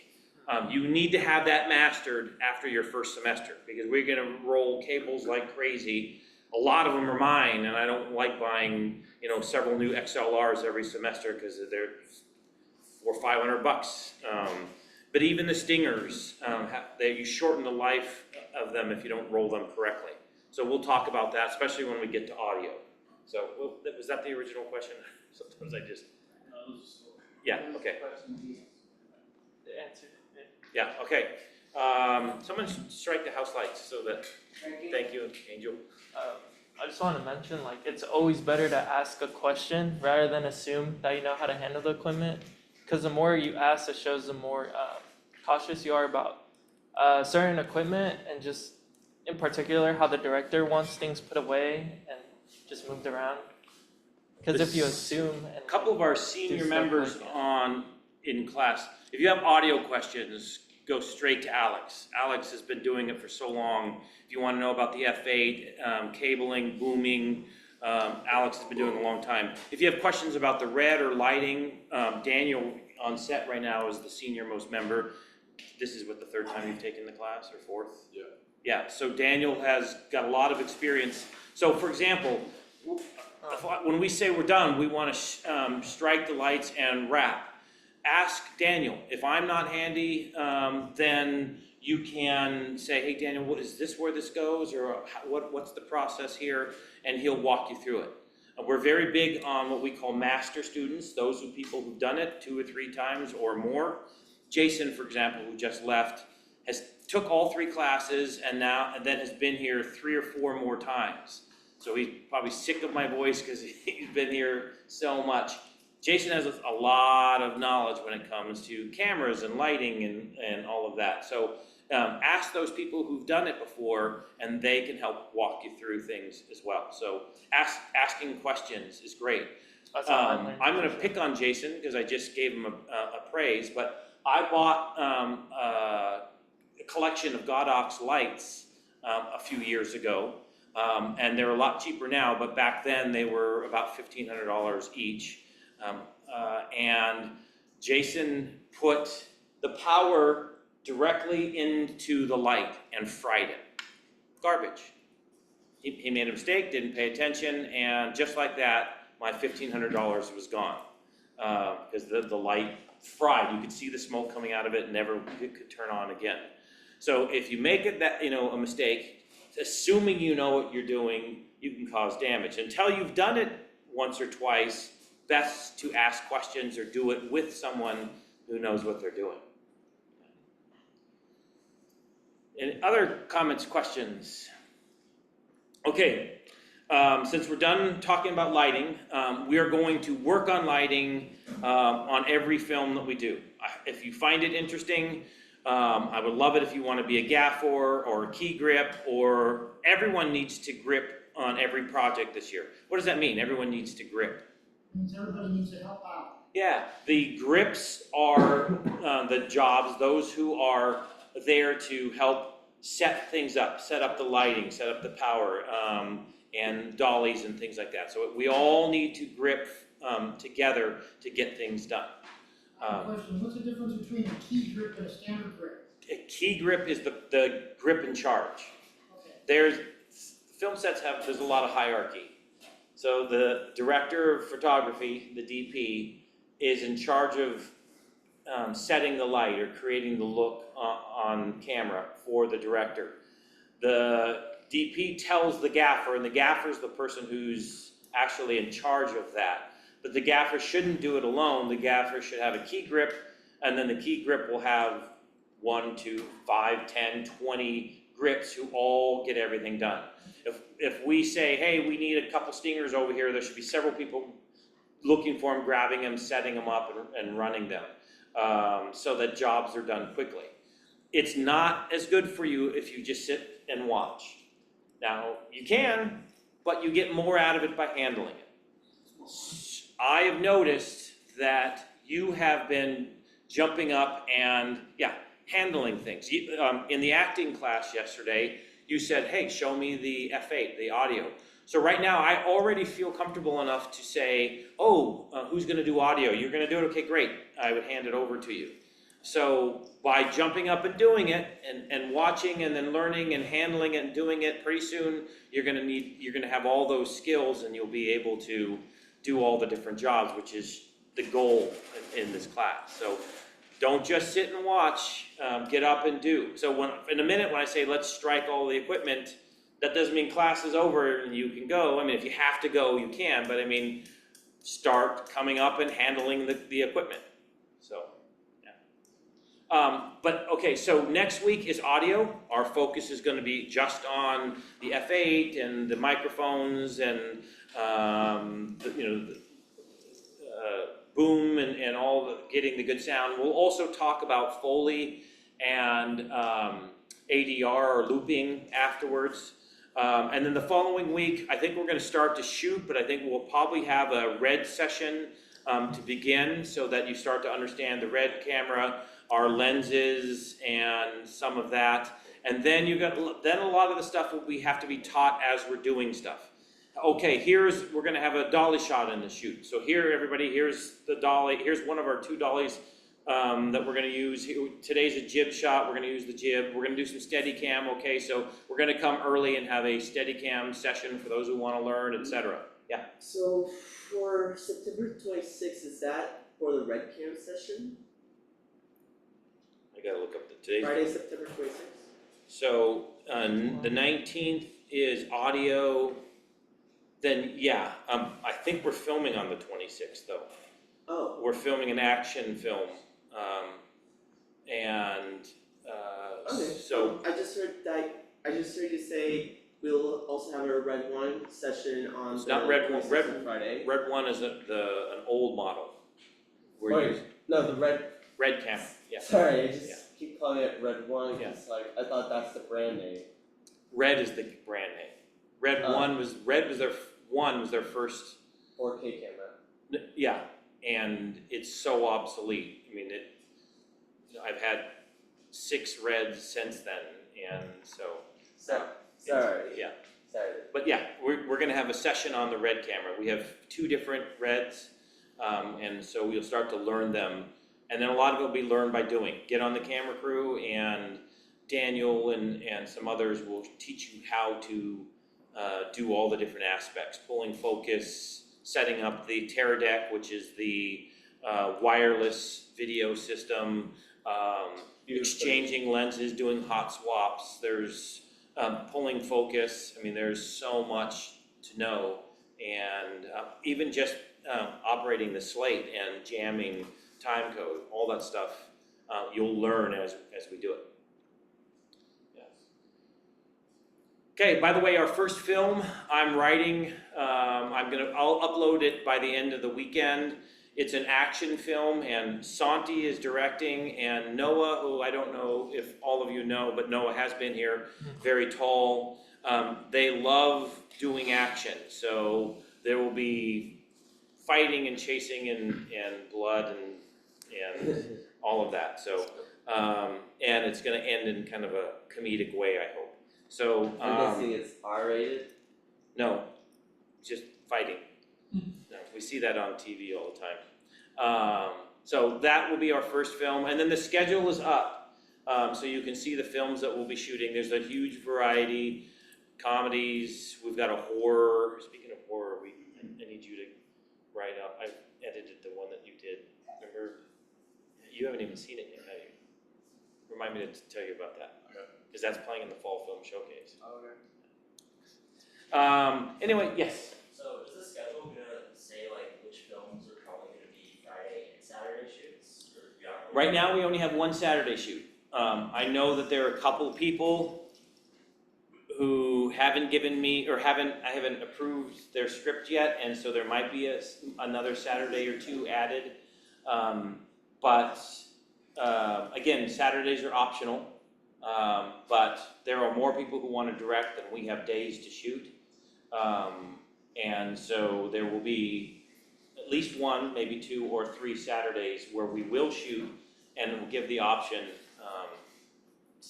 You need to have that mastered after your first semester, because we're going to roll cables like crazy. A lot of them are mine, and I don't like buying, several new XLRs every semester because they're $400 or $500. But even the Stingers, you shorten the life of them if you don't roll them correctly. So we'll talk about that, especially when we get to audio. So was that the original question? Sometimes I just. Yeah. Okay. The answer. Yeah, okay. Someone strike the house lights so that, thank you, Angel. I just want to mention, like, it's always better to ask a question rather than assume that you know how to handle the equipment. Because the more you ask, it shows the more cautious you are about certain equipment, and just in particular how the director wants things put away and just moved around. Because if you assume. A couple of our senior members in class, if you have audio questions, go straight to Alex. Alex has been doing it for so long. If you want to know about the F8, cabling, booming, Alex has been doing it a long time. If you have questions about the red or lighting, Daniel on set right now is the senior most member. This is what, the third time you've taken the class, or fourth? Yeah. Yeah, so Daniel has got a lot of experience. So for example, when we say we're done, we want to strike the lights and wrap. Ask Daniel. If I'm not handy, then you can say, "Hey Daniel, is this where this goes, or what's the process here?" And he'll walk you through it. We're very big on what we call master students, those people who've done it 2 or 3 times or more. Jason, for example, who just left, took all 3 classes and then has been here 3 or 4 more times. So he's probably sick of my voice because he's been here so much. Jason has a lot of knowledge when it comes to cameras and lighting and all of that. So ask those people who've done it before, and they can help walk you through things as well. So asking questions is great. I'm going to pick on Jason because I just gave him a praise, but I bought a collection of Godox lights a few years ago, and they're a lot cheaper now, but back then they were about $1,500 each. And Jason put the power directly into the light and fried it. Garbage. He made a mistake, didn't pay attention, and just like that, my $1,500 was gone. Because the light fried. You could see the smoke coming out of it, never could turn on again. So if you make it a mistake, assuming you know what you're doing, you can cause damage. Until you've done it once or twice, best to ask questions or do it with someone who knows what they're doing. Any other comments, questions? Okay, since we're done talking about lighting, we are going to work on lighting on every film that we do. If you find it interesting, I would love it if you want to be a gaffer or a key grip, or everyone needs to grip on every project this year. What does that mean? Everyone needs to grip. Means everybody needs to help out. Yeah, the grips are the jobs, those who are there to help set things up, set up the lighting, set up the power, and dollies and things like that. So we all need to grip together to get things done. Question, what's the difference between a key grip and a standard grip? A key grip is the grip in charge. Okay. Film sets there's a lot of hierarchy. So the director of photography, the DP, is in charge of setting the light or creating the look on camera for the director. The DP tells the gaffer, and the gaffer is the person who's actually in charge of that. But the gaffer shouldn't do it alone. The gaffer should have a key grip, and then the key grip will have 1, 2, 5, 10, 20 grips who all get everything done. If we say, hey, we need a couple stingers over here, there should be several people looking for them, grabbing them, setting them up, and running them, so that jobs are done quickly. It's not as good for you if you just sit and watch. Now, you can, but you get more out of it by handling it. I have noticed that you have been jumping up and, handling things. In the acting class yesterday, you said, hey, show me the F8, the audio. So right now, I already feel comfortable enough to say, who's gonna do audio? You're gonna do it? Okay, great. I would hand it over to you. So by jumping up and doing it, and watching, and then learning, and handling it, and doing it, pretty soon, you're gonna have all those skills, and you'll be able to do all the different jobs, which is the goal in this class. So don't just sit and watch, get up and do. So in a minute, when I say let's strike all the equipment, that doesn't mean class is over and you can go. I mean, if you have to go, you can, but I mean, start coming up and handling the equipment. So, but okay, so next week is audio. Our focus is gonna be just on the F8 and the microphones and, boom and all the getting the good sound. We'll also talk about Foley and ADR or looping afterwards. And then the following week, I think we're gonna start to shoot, but I think we'll probably have a red session to begin so that you start to understand the red camera, our lenses, and some of that. And then then a lot of the stuff we have to be taught as we're doing stuff. Okay, we're gonna have a dolly shot in the shoot. So here, everybody, here's the dolly. Here's one of our 2 dollies that we're gonna use. Today's a jib shot. We're gonna use the jib. We're gonna do some Steadicam. Okay, so we're gonna come early and have a Steadicam session for those who wanna learn, etc. Yeah? So for September 26th, is that for the red cam session? I gotta look up today's. Friday, September 26th? So the 19th is audio. Then I think we're filming on the 26th though. Oh. We're filming an action film, Okay. so I just heard you say we'll also have a red one session on it's the not red 26th on Friday. Red one is an old model. No, the red. Red camera. Yeah. Sorry, I just keep calling it red one Yeah. because I thought that's the brand name. Red is the brand name. Red was their first 4K camera. Yeah, and it's so obsolete. I mean, I've had 6 Reds since then, and so. Sorry. Yeah. Sorry. But yeah, we're gonna have a session on the red camera. We have 2 different Reds, and so we'll start to learn them. And then a lot of it will be learned by doing. Get on the camera crew, and Daniel and some others will teach you how to do all the different aspects, pulling focus, setting up the Teradek, which is the wireless video system, exchanging lenses, doing hot swaps. There's pulling focus. I mean, there's so much to know, and even just operating the slate and jamming time code, all that stuff, you'll learn as we do it. Okay, by the way, our first film I'm writing, I'll upload it by the end of the weekend. It's an action film, and Santi is directing, and Noah, who I don't know if all of you know, but Noah has been here, very tall. They love doing action, so there will be fighting and chasing and blood and all of that, so, and it's gonna end in kind of a comedic way, I hope. So, I'm guessing it's R-rated? no, just fighting. No, we see that on TV all the time. So that will be our first film, and then the schedule is up. So you can see the films that we'll be shooting. There's a huge variety, comedies, we've got a horror. Speaking of horror, I need you to write up, I edited the one that you did, remember? You haven't even seen it yet, have you? Remind me to tell you about that. Okay. Because that's playing in the Fall Film Showcase. Okay. Anyway, yes? So is the schedule gonna say like which films are probably gonna be Friday and Saturday shoots? Or you don't really- Right now, we only have one Saturday shoot. I know that there are a couple people who haven't given me, or I haven't approved their script yet, and so there might be another Saturday or two added. But again, Saturdays are optional, but there are more people who want to direct than we have days to shoot. And so there will be at least one, maybe 2 or 3 Saturdays where we will shoot and we'll give the option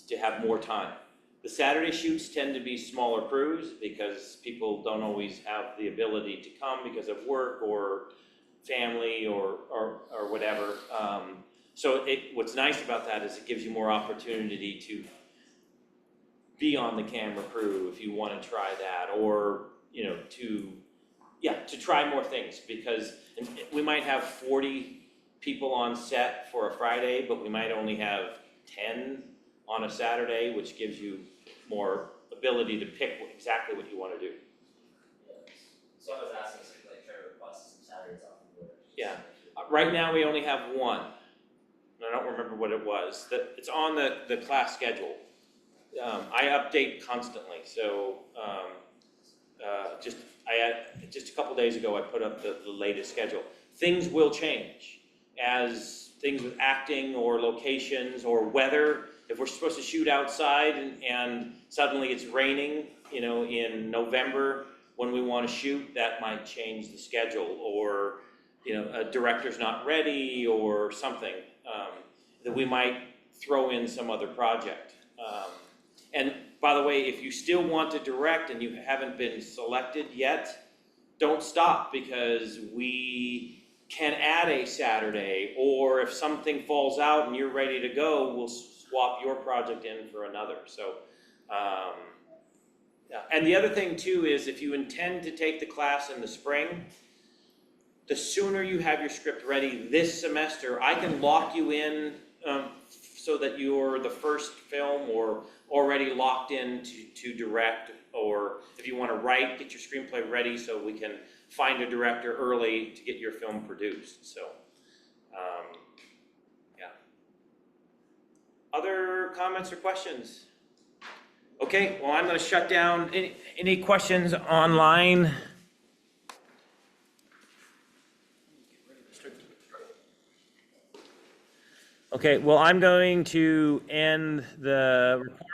to have more time. The Saturday shoots tend to be smaller crews because people don't always have the ability to come because of work or family or whatever. So what's nice about that is it gives you more opportunity to be on the camera crew if you want to try that, or to try more things, because we might have 40 people on set for a Friday, but we might only have 10 on a Saturday, which gives you more ability to pick exactly what you want to do. Yeah. So I was asking, so like try to request some Saturdays off of work. Yeah. Right now, we only have one. I don't remember what it was. It's on the class schedule. I update constantly, so just a couple days ago, I put up the latest schedule. Things will change as things with acting or locations or weather. If we're supposed to shoot outside and suddenly it's raining, in November when we want to shoot, that might change the schedule, or a director's not ready or something, that we might throw in some other project. And by the way, if you still want to direct and you haven't been selected yet, don't stop, because we can add a Saturday, or if something falls out and you're ready to go, we'll swap your project in for another. So, yeah. And the other thing too is, if you intend to take the class in the spring, the sooner you have your script ready this semester, I can lock you in so that you're the first film or already locked in to direct, or if you want to write, get your screenplay ready so we can find a director early to get your film produced. So, yeah. Other comments or questions? Okay, well, I'm going to shut down. Any questions online? Okay, well, I'm going to end the recording.